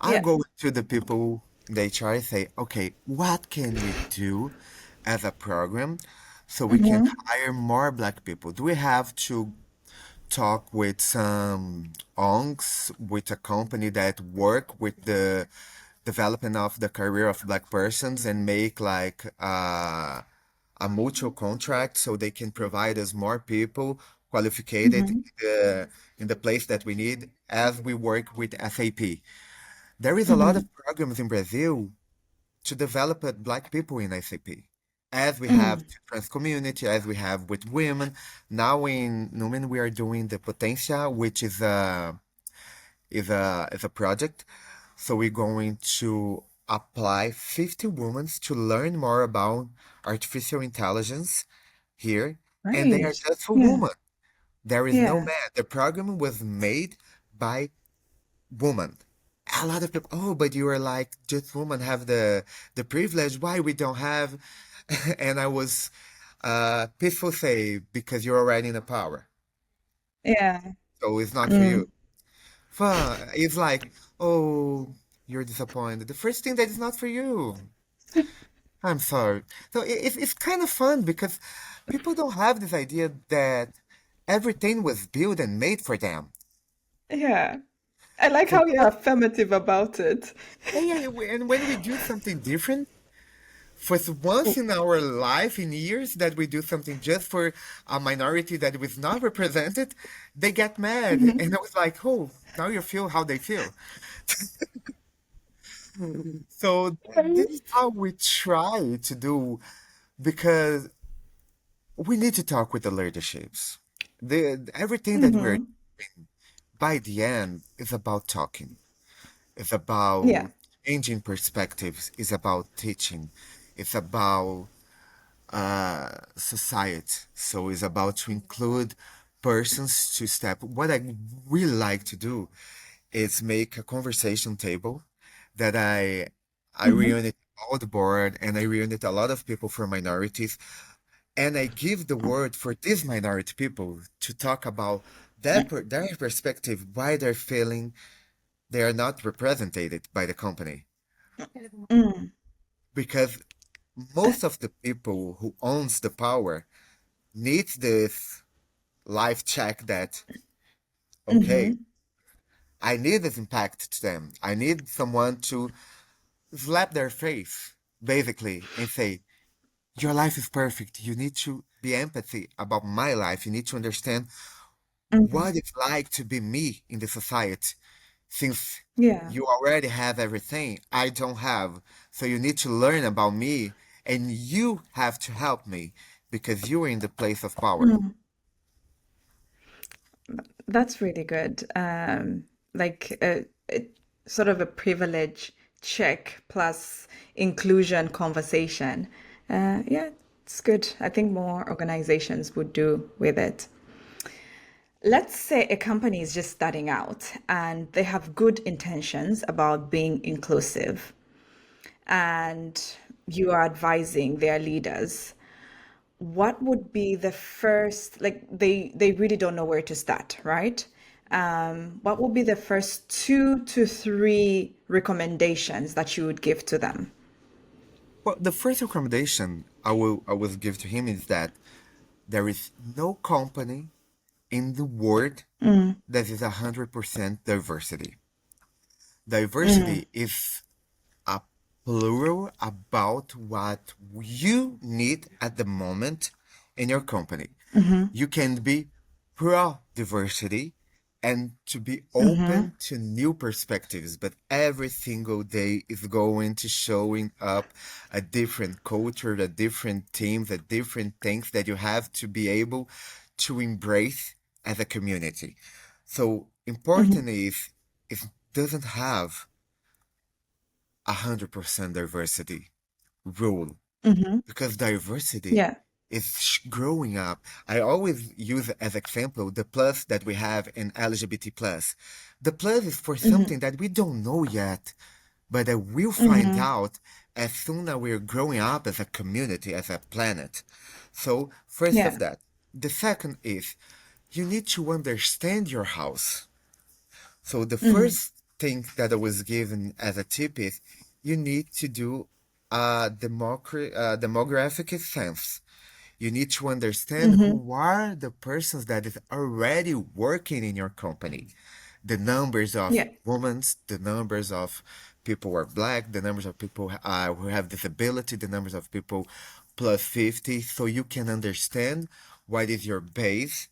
Speaker 2: I
Speaker 1: Yeah.
Speaker 2: go to the people in the HR and say, okay, what can we do as a program so we can
Speaker 1: Mm-hmm.
Speaker 2: hire more Black people? Do we have to talk with some ONGs, with a company that work with the development of the career of Black persons and make like a mutual contract so they can provide us more people qualified
Speaker 1: Mm-hmm.
Speaker 2: in the place that we need as we work with SAP. There is a lot
Speaker 1: Mm-hmm.
Speaker 2: of programs in Brazil to develop Black people in SAP, as we have
Speaker 1: Mm.
Speaker 2: to trans community, as we have with women. Now in Numen we are doing the Potência, which is a project. So we're going to apply 50 women to learn more about artificial intelligence here, and they are
Speaker 1: Right.
Speaker 2: just for
Speaker 1: Yeah.
Speaker 2: women. There is no
Speaker 1: Yeah.
Speaker 2: man. The program was made by woman. A lot of people, oh, but you are like, just women have the privilege. Why we don't have? And I was peaceful say, because you're already in the power.
Speaker 1: Yeah.
Speaker 2: So it's not for you.
Speaker 1: Mm.
Speaker 2: It's like, oh, you're disappointed. The first thing that is not for you. I'm sorry. So it's kind of fun because people don't have this idea that everything was built and made for them.
Speaker 1: Yeah. I like
Speaker 2: So
Speaker 1: how you're affirmative about it.
Speaker 2: yeah, yeah, and when we do something different, for once in our life, in years, that we do something just for a minority that was not represented, they get mad.
Speaker 1: Mhm.
Speaker 2: And I was like, oh, now you feel how they feel. So this is how we try to do, because we need to talk with the leaderships. Everything that we're
Speaker 1: Mhm.
Speaker 2: by the end is about talking. It's
Speaker 1: Yeah.
Speaker 2: about changing perspectives. It's about teaching. It's about society. So it's about to include persons to step. What I really like to do is make a conversation table that I
Speaker 1: Mhm.
Speaker 2: reunite all the board and I reunite a lot of people from minorities and I give the word for these minority people to talk about their perspective, why they're feeling they are not represented by the company.
Speaker 1: Mm.
Speaker 2: Because most of the people who owns the power needs this life check that, okay,
Speaker 1: Mhm.
Speaker 2: I need this impact to them. I need someone to slap their face, basically, and say, your life is perfect. You need to be empathy about my life. You need to understand
Speaker 1: Mhm.
Speaker 2: what it's like to be me in the society. Since
Speaker 1: Yeah.
Speaker 2: you already have everything I don't have, so you need to learn about me and you have to help me because you are in the place of power.
Speaker 1: Mm. That's really good. Like sort of a privilege check plus inclusion conversation. Yeah, it's good. I think more organizations would do with it. Let's say a company is just starting out and they have good intentions about being inclusive, and you are advising their leaders. What would be the first, like they really don't know where to start, right? What would be the first 2 to 3 recommendations that you would give to them?
Speaker 2: Well, the first recommendation I will give to him is that there is no company in the world
Speaker 1: Mm.
Speaker 2: that is 100% diversity.
Speaker 1: Mm.
Speaker 2: Diversity is a plural about what you need at the moment in your company.
Speaker 1: Mm-hmm.
Speaker 2: You can be pro diversity and to be
Speaker 1: Mm-hmm.
Speaker 2: open to new perspectives, but every single day is going to showing up a different culture, a different teams, a different things that you have to be able to embrace as a community. So
Speaker 1: Mm-hmm.
Speaker 2: important is it doesn't have 100% diversity rule
Speaker 1: Mm-hmm.
Speaker 2: because diversity
Speaker 1: Yeah.
Speaker 2: is growing up. I always use as example the plus that we have in LGBT plus. The plus is for
Speaker 1: Mm-hmm.
Speaker 2: something that we don't know yet, but that we'll find
Speaker 1: Mm-hmm.
Speaker 2: out as soon as we're growing up as a community, as a planet. So first of
Speaker 1: Yeah.
Speaker 2: that. The second is you need to understand your house. So the
Speaker 1: Mm.
Speaker 2: first thing that I was given as a tip is you need to do a demographic sense. You need to understand
Speaker 1: Mm-hmm.
Speaker 2: who are the persons that is already working in your company. The numbers of
Speaker 1: Yeah.
Speaker 2: women, the numbers of people who are black, the numbers of people who have disability, the numbers of people plus 50, so you can understand what is your base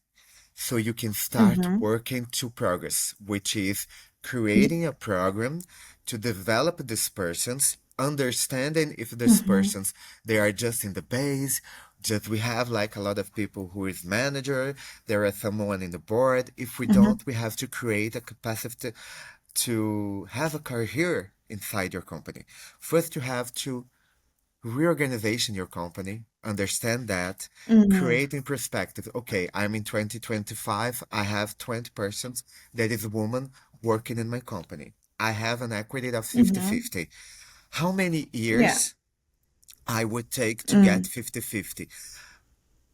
Speaker 2: so you can start
Speaker 1: Mm-hmm.
Speaker 2: working to progress, which is creating a program to develop these persons, understanding if these
Speaker 1: Mm-hmm.
Speaker 2: persons they are just in the base. Just we have like a lot of people who is manager, there is someone in the board. If we
Speaker 1: Mm-hmm.
Speaker 2: don't, we have to create a capacity to have a career inside your company. First, you have to reorganization your company, understand that,
Speaker 1: Mm-hmm.
Speaker 2: creating perspective. Okay, I'm in 2025. I have 20 persons that is a woman working in my company. I have an equity of
Speaker 1: Mm-hmm.
Speaker 2: 50-50. How many
Speaker 1: Yeah.
Speaker 2: years I would take to get
Speaker 1: Mm.
Speaker 2: 50-50?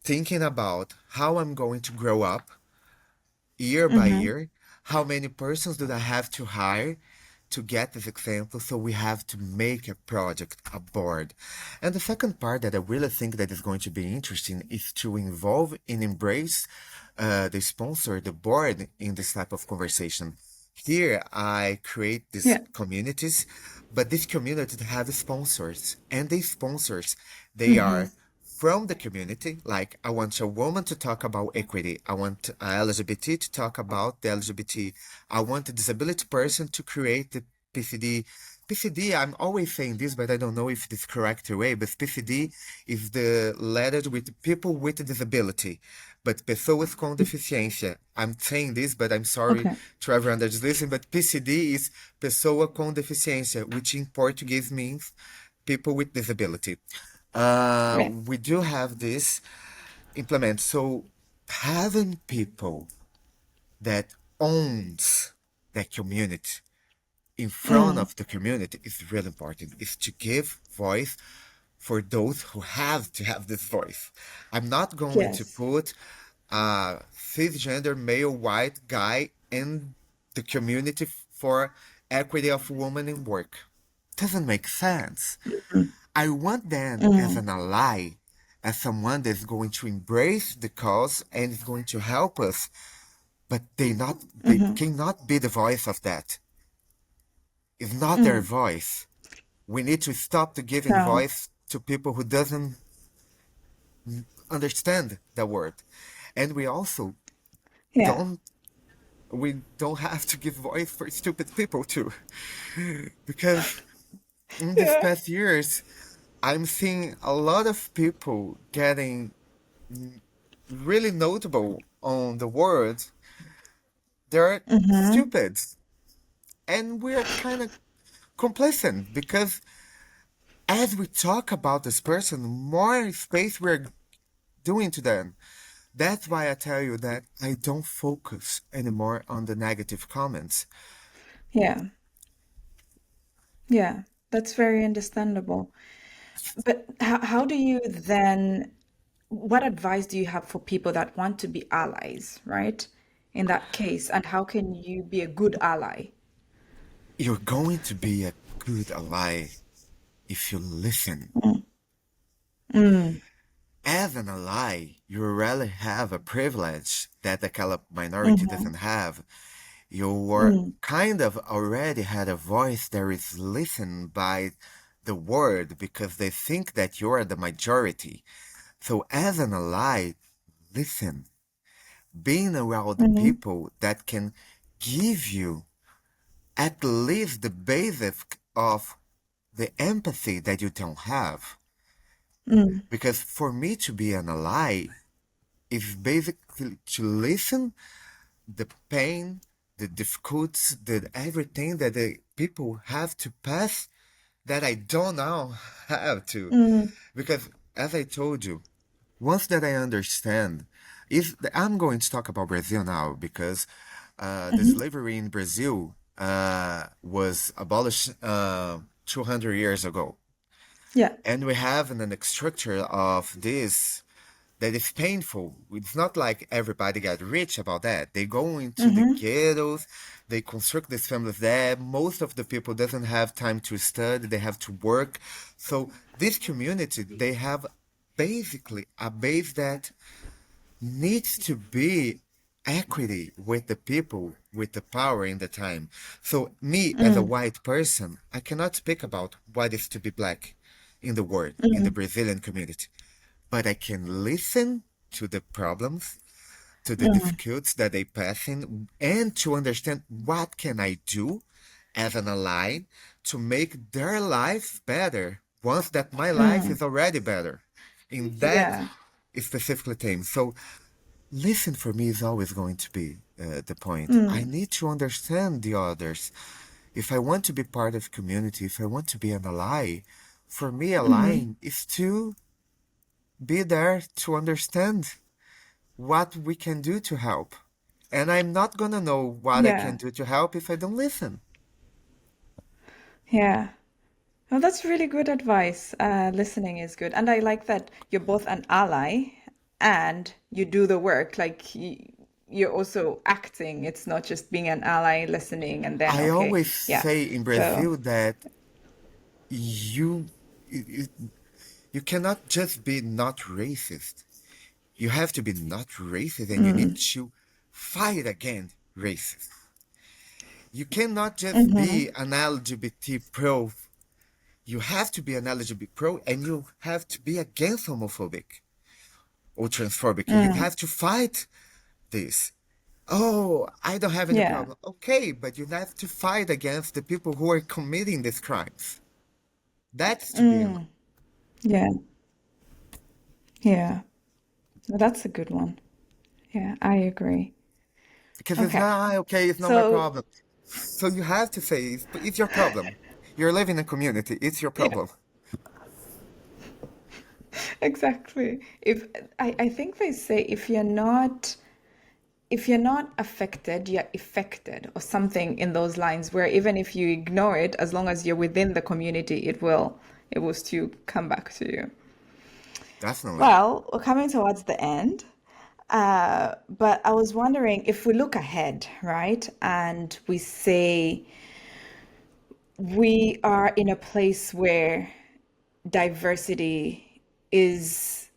Speaker 2: Thinking about how I'm going to grow up year by
Speaker 1: Mm-hmm.
Speaker 2: year, how many persons do I have to hire to get this example? So we have to make a project, a board. And the second part that I really think that is going to be interesting is to involve and embrace the sponsor, the board in this type of conversation. Here, I create these
Speaker 1: Yeah.
Speaker 2: communities, but these communities have sponsors, and these sponsors, they
Speaker 1: Mm-hmm.
Speaker 2: are from the community. Like, I want a woman to talk about equity. I want a LGBT to talk about the LGBT. I want a disability person to create the PCD. PCD, I'm always saying this, but I don't know if it's correct way, but PCD is the letter with people with disability. But pessoas com deficiência. I'm saying this, but I'm sorry
Speaker 1: Okay.
Speaker 2: to everyone that's listening, but PCD is pessoa com deficiência, which in Portuguese means people with disability.
Speaker 1: Yeah.
Speaker 2: We do have this implement. So having people that owns that community in front
Speaker 1: Mm.
Speaker 2: of the community is really important. Is to give voice for those who have to have this voice. I'm not going to
Speaker 1: Yes.
Speaker 2: put a cisgender male white guy in the community for equity of women in work. Doesn't make sense.
Speaker 1: Mm.
Speaker 2: I want them as
Speaker 1: Mm.
Speaker 2: an ally, as someone that's going to embrace the cause and is going to help us, but they
Speaker 1: Mm-hmm.
Speaker 2: cannot be the voice of that. It's not their
Speaker 1: Mm.
Speaker 2: voice. We need to stop to giving
Speaker 1: So,
Speaker 2: voice to people who doesn't understand the word. And we also
Speaker 1: yeah.
Speaker 2: don't we don't have to give voice for stupid people too. Because in these
Speaker 1: Yeah.
Speaker 2: past years, I'm seeing a lot of people getting really notable on the world. They're
Speaker 1: Mm-hmm.
Speaker 2: stupid. And we're kind of complacent because as we talk about this person, more space we're doing to them. That's why I tell you that I don't focus anymore on the negative comments.
Speaker 1: Yeah. Yeah. That's very understandable. But how do you then, what advice do you have for people that want to be allies, right? In that case, and how can you be a good ally?
Speaker 2: You're going to be a good ally if you listen.
Speaker 1: Mm. Mm.
Speaker 2: As an ally, you really have a privilege that the Calip minority
Speaker 1: Mm-hmm.
Speaker 2: doesn't have. You were
Speaker 1: Mm.
Speaker 2: kind of already had a voice that is listened by the world because they think that you are the majority. So as an ally, listen. Being around the
Speaker 1: Mm-hmm.
Speaker 2: people that can give you at least the basic of the empathy that you don't have.
Speaker 1: Mm.
Speaker 2: Because for me to be an ally is basically to listen the pain, the difficulties, the everything that the people have to pass that I don't now have to.
Speaker 1: Mm.
Speaker 2: Because as I told you, once that I understand, if I'm going to talk about Brazil now, because the
Speaker 1: Mm-hmm.
Speaker 2: slavery in Brazil was abolished 200 years ago.
Speaker 1: Yeah.
Speaker 2: And we have an structure of this that is painful. It's not like everybody got rich about that. They go into the
Speaker 1: Mm-hmm.
Speaker 2: ghettos, They construct these families there. Most of the people doesn't have time to study. They have to work. So this community, they have basically a base that needs to be equity with the people with the power in the time. So me as a white person, I cannot speak about what is to be black in the world, in the Brazilian community, but I can listen to the problems, to the difficulties that they pass in, and to understand what can I do as an ally to make their life better once that my life is already better in that
Speaker 1: Yeah.
Speaker 2: specifically theme. So listen for me is always going to be the point. I need to understand the others. If I want to be part of community, if I want to be an ally, for me, allying is to be there to understand what we can do to help. And I'm not gonna know what I can
Speaker 1: Yeah.
Speaker 2: do to help if I don't listen.
Speaker 1: Yeah. Well, that's really good advice. Listening is good. And I like that you're both an ally and you do the work. You're also acting. It's not just being an ally, listening, and then,
Speaker 2: I
Speaker 1: okay,
Speaker 2: always
Speaker 1: yeah.
Speaker 2: say in
Speaker 1: So,
Speaker 2: Brazil that you you, you cannot just be not racist. You have to be not racist and you need to fight against racism. You cannot just be an LGBT pro. You have to be an LGBT pro and you have to be against homophobic or transphobic. You have to fight this. Oh, I don't have any
Speaker 1: yeah.
Speaker 2: problem. Okay, but you have to fight against the people who are committing these crimes. That's to be alive.
Speaker 1: Yeah. Yeah. Well, that's a good one. Yeah, I agree.
Speaker 2: Because it's
Speaker 1: Okay.
Speaker 2: not, okay, it's not my
Speaker 1: So,
Speaker 2: problem. So you have to say, it's your problem. You're living in a community, it's your
Speaker 1: yeah,
Speaker 2: problem.
Speaker 1: exactly. If I think they say if you're not affected, you're affected, or something in those lines, where even if you ignore it, as long as you're within the community, it will still come back to you.
Speaker 2: Definitely.
Speaker 1: Well, we're coming towards the end. But I was wondering if we look ahead, right? And we say we are in a place where diversity is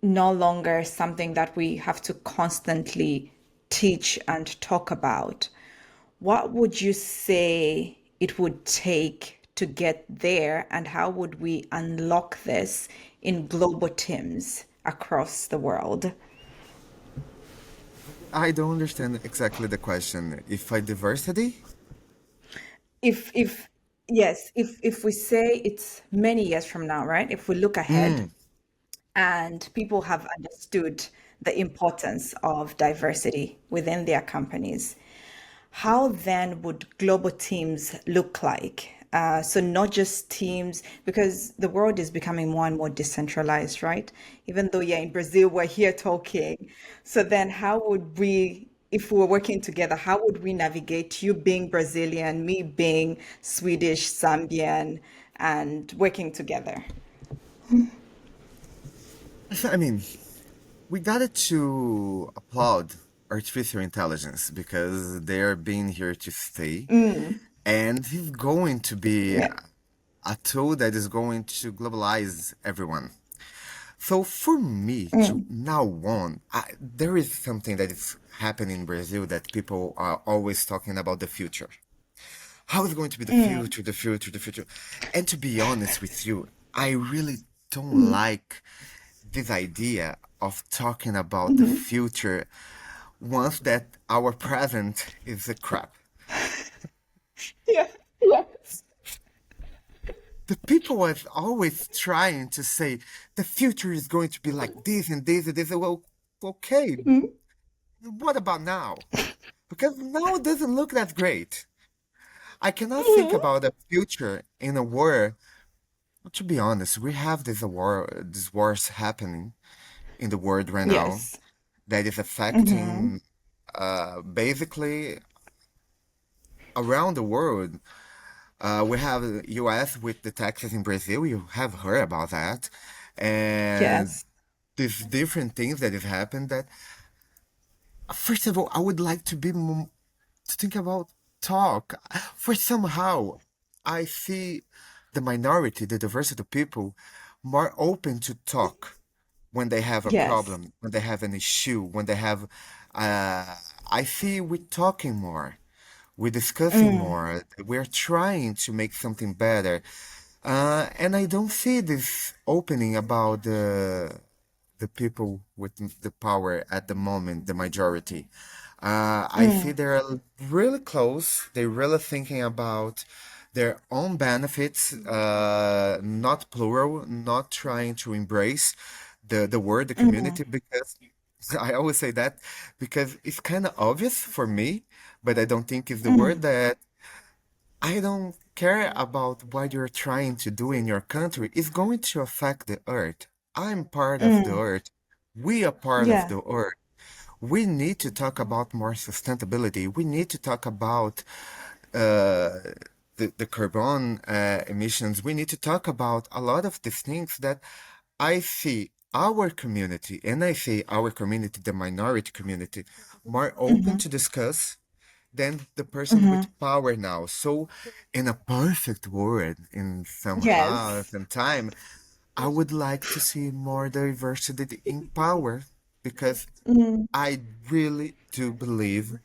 Speaker 1: no longer something that we have to constantly teach and talk about. What would you say it would take to get there, and how would we unlock this in global teams across the world?
Speaker 2: I don't understand exactly the question. If I diversity?
Speaker 1: If yes, if we say it's many years from now, right? If we look ahead
Speaker 2: Mm.
Speaker 1: and people have understood the importance of diversity within their companies, how then would global teams look like? So not just teams, because the world is becoming more and more decentralized, right? Even though you're in Brazil, we're here talking. So then how would we, if we were working together, how would we navigate you being Brazilian, me being Swedish, Zambian, and working together?
Speaker 2: I mean, we got to applaud artificial intelligence because they're being here to stay. And it's going to be
Speaker 1: Yeah.
Speaker 2: a tool that is going to globalize everyone. So for me to now on, there is something that is happening in Brazil that people are always talking about the future. How is going to be the future, the future, the future? And to be honest with you, I really don't like this idea of talking about the future once that our present is a crap.
Speaker 1: Yeah. Yes.
Speaker 2: The people are always trying to say the future is going to be like this and this and this. Well, okay, what about now? Because now it doesn't look that great. I cannot think about a future in a war. To be honest, we have these wars happening in the world right now
Speaker 1: Yes.
Speaker 2: that is affecting basically around the world. We have the US with the taxes in Brazil. You have heard about that. And
Speaker 1: Yes.
Speaker 2: these different things that have happened that, first of all, I would like to be to think about talk. For somehow, I see the minority, the diversity of people, more open to talk when they have a
Speaker 1: Yes.
Speaker 2: problem, when they have an issue, when they have. Uh, I see we talking more, we're discussing
Speaker 1: Mm,
Speaker 2: more, we're trying to make something better. And I don't see this opening about the people with the power at the moment, the majority. I see
Speaker 1: mm,
Speaker 2: they're really close. They're really thinking about their own benefits, not plural, not trying to embrace the word, the
Speaker 1: mm,
Speaker 2: community, because I always say that because it's kind of obvious for me, but I don't think it's the word
Speaker 1: mm,
Speaker 2: that I don't care about what you're trying to do in your country. It's going to affect the earth. I'm part of the
Speaker 1: mm.
Speaker 2: earth. We are part of
Speaker 1: Yeah.
Speaker 2: the earth. We need to talk about more sustainability. We need to talk about the carbon emissions. We need to talk about a lot of these things that I see our community, and I see our community, the minority community, more open
Speaker 1: Mm-hmm.
Speaker 2: to discuss than the person
Speaker 1: Mm-hmm.
Speaker 2: with power now. So, in a perfect world, in some half
Speaker 1: Yes.
Speaker 2: and time, I would like to see more diversity in power because
Speaker 1: Mm,
Speaker 2: I really do believe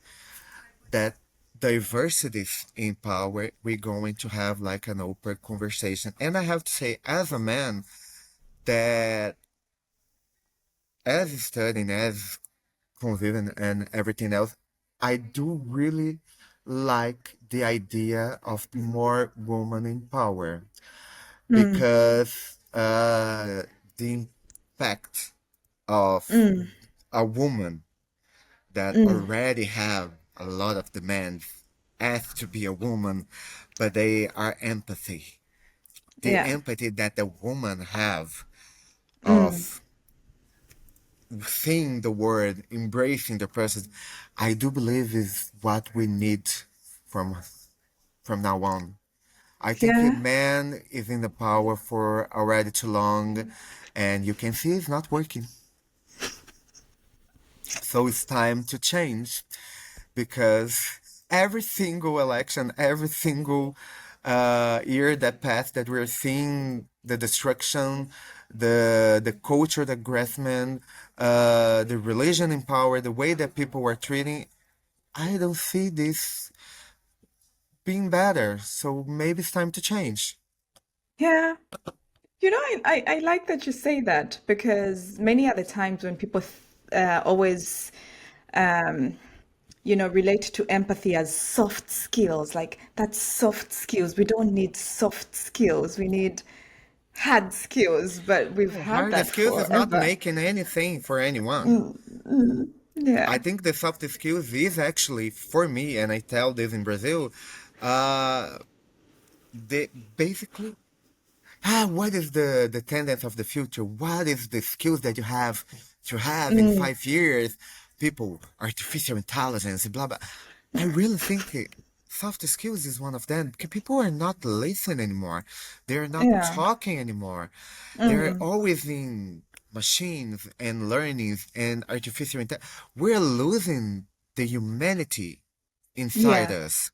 Speaker 2: that diversity in power, we're going to have like an open conversation. And I have to say, as a man, that as studying, as conviving and everything else, I do really like the idea of more woman in power
Speaker 1: mm,
Speaker 2: because the impact of
Speaker 1: mm,
Speaker 2: a woman that
Speaker 1: mm.
Speaker 2: already have a lot of demands as to be a woman, but they are empathy. The
Speaker 1: Yeah.
Speaker 2: empathy that the woman have
Speaker 1: Mm.
Speaker 2: of seeing the word, embracing the process, I do believe is what we need from from now on. I think a
Speaker 1: Yeah.
Speaker 2: man is in the power for already too long, and you can see it's not working. So it's time to change because every single election, every single year that passed, that we're seeing the destruction, the culture, the aggressment, the religion in power, the way that people were treating. I don't see this being better. So maybe it's time to change.
Speaker 1: Yeah. I like that you say that because many other times when people always, um, relate to empathy as soft skills, like that's soft skills. We don't need soft skills. We need hard skills, but we've had
Speaker 2: Hard
Speaker 1: that
Speaker 2: skills is not
Speaker 1: forever.
Speaker 2: making anything for anyone.
Speaker 1: Mm, mm,
Speaker 2: I
Speaker 1: yeah.
Speaker 2: think the soft skills is actually for me, and I tell this in Brazil, uh, they basically what is the tendency of the future? What is the skills that you have to have in
Speaker 1: Mm,
Speaker 2: 5 years? People, artificial intelligence, blah blah. I really think soft skills is one of them because people are not listening anymore. They're not
Speaker 1: yeah.
Speaker 2: talking anymore. They're
Speaker 1: Mm,
Speaker 2: always in machines and learnings and artificial intelligence. We're losing the humanity inside
Speaker 1: yeah.
Speaker 2: us.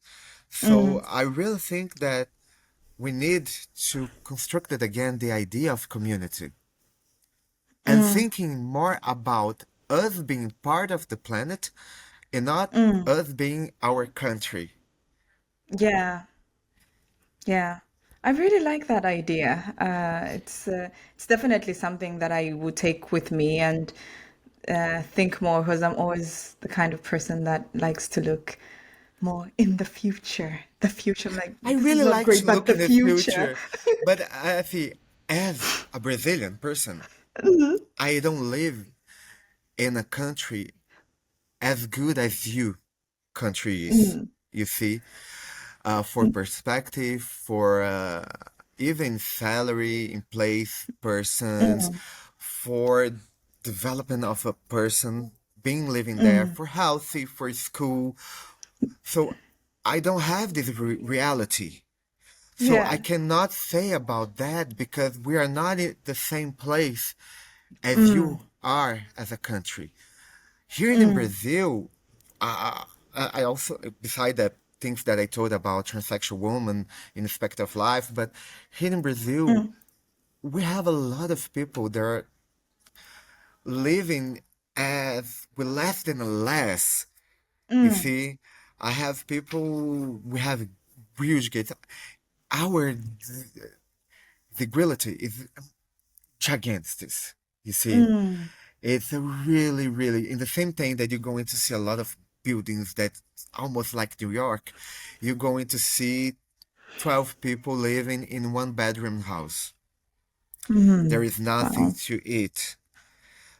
Speaker 2: So
Speaker 1: Mm,
Speaker 2: I really think that we need to construct it again the idea of community and
Speaker 1: mm,
Speaker 2: thinking more about us being part of the planet and not
Speaker 1: mm.
Speaker 2: us being our country.
Speaker 1: Yeah. Yeah, I really like that idea. It's definitely something that I would take with me and think more because I'm always the kind of person that likes to look more in the future. The future, I'm like,
Speaker 2: I
Speaker 1: this is
Speaker 2: really
Speaker 1: not
Speaker 2: like
Speaker 1: great,
Speaker 2: to
Speaker 1: but
Speaker 2: look
Speaker 1: the
Speaker 2: in the
Speaker 1: future.
Speaker 2: future, but I see as a Brazilian person, I don't live in a country as good as you country is.
Speaker 1: Mm,
Speaker 2: You see, for perspective, for even salary in place persons,
Speaker 1: mm,
Speaker 2: for development of a person being living there,
Speaker 1: mm.
Speaker 2: for healthy, for school. So I don't have this reality. So I
Speaker 1: Yeah.
Speaker 2: cannot say about that because we are not in the same place as
Speaker 1: Mm,
Speaker 2: you are as a country. Here in
Speaker 1: mm,
Speaker 2: Brazil, I also, beside the things that I told about transsexual women in aspect of life, but here in Brazil,
Speaker 1: Mm,
Speaker 2: we have a lot of people that are living as with less than less. You
Speaker 1: mm,
Speaker 2: see, I have people, we have huge gates. Our visibility is gigantic. You see,
Speaker 1: mm,
Speaker 2: it's a really, really, in the same thing that you're going to see a lot of buildings that almost like New York, you're going to see 12 people living in one bedroom house. There
Speaker 1: mm.
Speaker 2: is nothing
Speaker 1: Wow.
Speaker 2: to eat.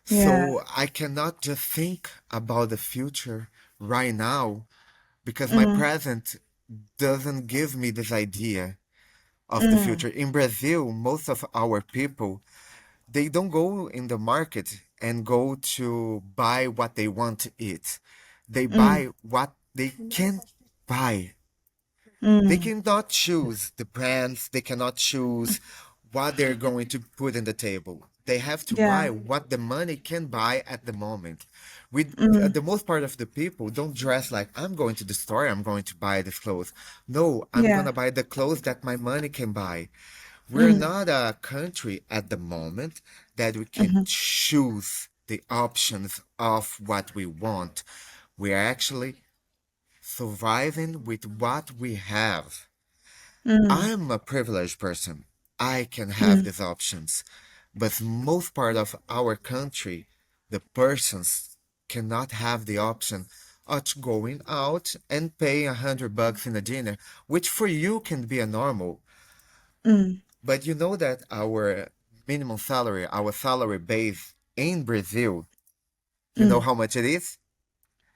Speaker 1: Yeah.
Speaker 2: So I cannot just think about the future right now because my
Speaker 1: Mm,
Speaker 2: present doesn't give me this idea of the
Speaker 1: mm,
Speaker 2: future. In Brazil, most of our people, they don't go in the market and go to buy what they want to eat. They
Speaker 1: mm,
Speaker 2: buy what they can buy. They
Speaker 1: mm.
Speaker 2: cannot choose the brands, they cannot choose what they're going to put in the table. They have to
Speaker 1: Yeah.
Speaker 2: buy what the money can buy at the moment.
Speaker 1: Mm,
Speaker 2: The most part of the people don't dress like I'm going to the store, I'm going to buy this clothes. No, I'm
Speaker 1: yeah.
Speaker 2: gonna buy the clothes that my money can buy. We're
Speaker 1: Mm,
Speaker 2: not a country at the moment that we can
Speaker 1: mhm,
Speaker 2: choose the options of what we want. We're actually surviving with what we have.
Speaker 1: mm,
Speaker 2: I'm a privileged person. I can have
Speaker 1: mm,
Speaker 2: these options. But most part of our country, the persons cannot have the option of going out and paying $100 in a dinner, which for you can be a normal.
Speaker 1: mm,
Speaker 2: But you know that our minimum salary, our salary base in Brazil, you know
Speaker 1: mm.
Speaker 2: how much it is?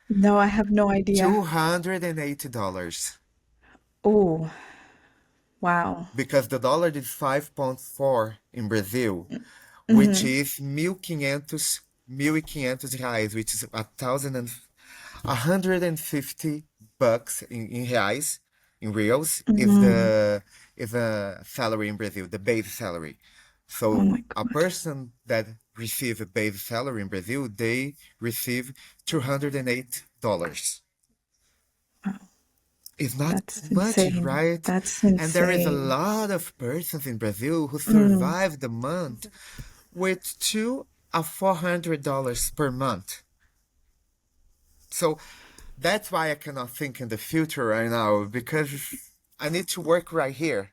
Speaker 1: No, I have no idea.
Speaker 2: $280.
Speaker 1: Oh, wow.
Speaker 2: Because the dollar is 5.4 in Brazil, which
Speaker 1: Mm-hmm.
Speaker 2: is 1.500 reais, which is 150 bucks in reais, in reals,
Speaker 1: Mm.
Speaker 2: is a salary in Brazil, the base salary.
Speaker 1: Oh my
Speaker 2: So a
Speaker 1: God.
Speaker 2: person that receives a base salary in Brazil, they receive $208.
Speaker 1: Wow.
Speaker 2: It's not
Speaker 1: That's
Speaker 2: much,
Speaker 1: insane.
Speaker 2: right?
Speaker 1: That's
Speaker 2: And there is a
Speaker 1: insane.
Speaker 2: lot of persons in Brazil who
Speaker 1: Mm,
Speaker 2: survive the month with $200 or $400 per month. So that's why I cannot think in the future right now because I need to work right here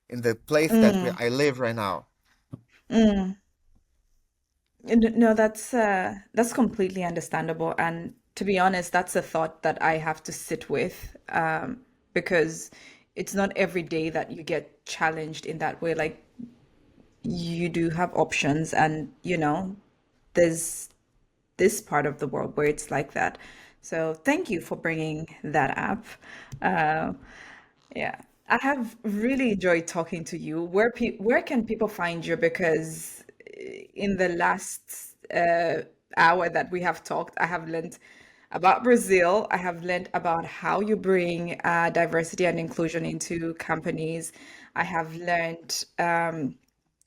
Speaker 2: in the place that
Speaker 1: mm,
Speaker 2: I live right now.
Speaker 1: mm. No, that's completely understandable. And to be honest, that's a thought that I have to sit with, because it's not every day that you get challenged in that way. Like you do have options, and there's this part of the world where it's like that. So thank you for bringing that up. Uh, yeah, I have really enjoyed talking to you. Where can people find you? Because in the last hour that we have talked, I have learned about Brazil. I have learned about how you bring diversity and inclusion into companies. I have learned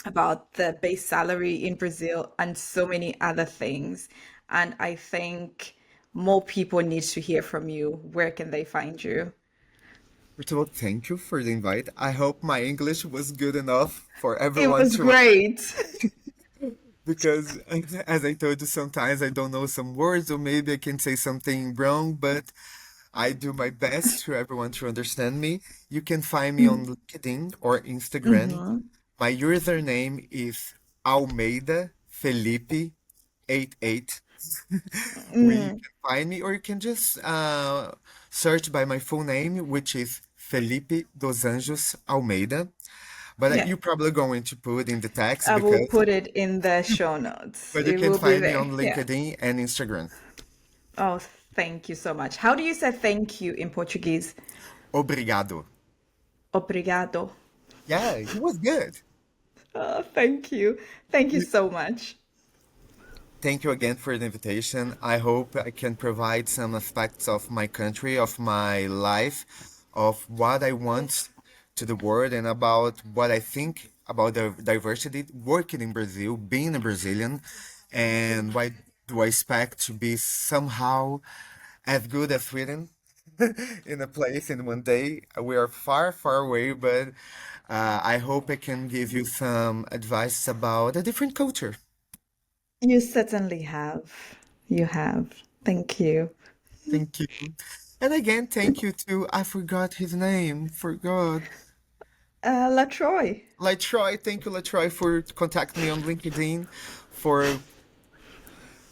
Speaker 1: about the base salary in Brazil and so many other things. And I think more people need to hear from you. Where can they find you?
Speaker 2: First of all, thank you for the invite. I hope my English was good enough for
Speaker 1: It
Speaker 2: everyone
Speaker 1: was
Speaker 2: to
Speaker 1: great.
Speaker 2: because as I told you, sometimes I don't know some words or maybe I can say something wrong, but I do my best for everyone to understand me. You can find me on LinkedIn or Instagram.
Speaker 1: Mm-hmm.
Speaker 2: My username is Almeida Felipe 88. Where you
Speaker 1: Mm,
Speaker 2: can find me, or you can just search by my full name, which is Felipe dos Anjos Almeida. But
Speaker 1: yeah,
Speaker 2: you're probably going to put in the text
Speaker 1: I will
Speaker 2: because,
Speaker 1: put it in the show notes.
Speaker 2: but you
Speaker 1: It
Speaker 2: can
Speaker 1: will be
Speaker 2: find me
Speaker 1: there.
Speaker 2: on
Speaker 1: Yeah.
Speaker 2: LinkedIn and Instagram.
Speaker 1: Oh, thank you so much. How do you say thank you in Portuguese?
Speaker 2: Obrigado.
Speaker 1: Obrigado.
Speaker 2: Yeah, it was good.
Speaker 1: Oh, thank you. Thank you so much.
Speaker 2: Thank you again for the invitation. I hope I can provide some aspects of my country, of my life, of what I want to the world, and about what I think about the diversity working in Brazil, being a Brazilian, and why do I expect to be somehow as good as Sweden. in a place in one day. We are far, far away, but I hope I can give you some advice about a different culture.
Speaker 1: You certainly have. You have. Thank you.
Speaker 2: Thank you. And again, thank you to, I forgot his name, forgot.
Speaker 1: LeTroy.
Speaker 2: LeTroy, thank you, LeTroy, for contacting me on LinkedIn, for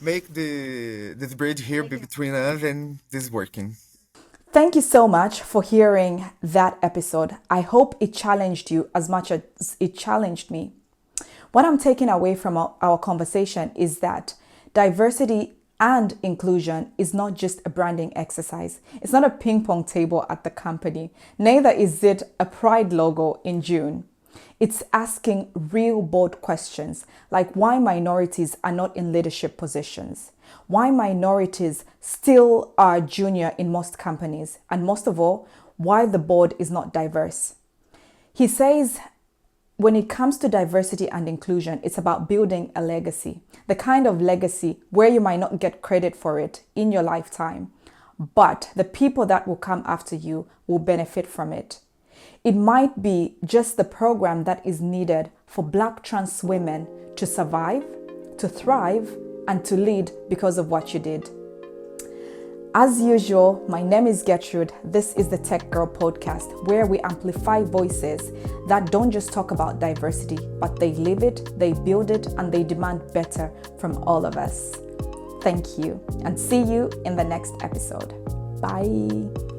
Speaker 2: make this bridge here between us and this working.
Speaker 1: Thank you so much for hearing that episode. I hope it challenged you as much as it challenged me. What I'm taking away from our conversation is that diversity and inclusion is not just a branding exercise. It's not a ping pong table at the company. Neither is it a pride logo in June. It's asking real bold questions like why minorities are not in leadership positions, why minorities still are junior in most companies, and most of all, why the board is not diverse. He says when it comes to diversity and inclusion, it's about building a legacy, the kind of legacy where you might not get credit for it in your lifetime, but the people that will come after you will benefit from it. It might be just the program that is needed for Black trans women to survive, to thrive, and to lead because of what you did. As usual, my name is Gertrude. This is the Tech Girl podcast, where we amplify voices that don't just talk about diversity, but they live it, they build it, and they demand better from all of us. Thank you, and see you in the next episode. Bye.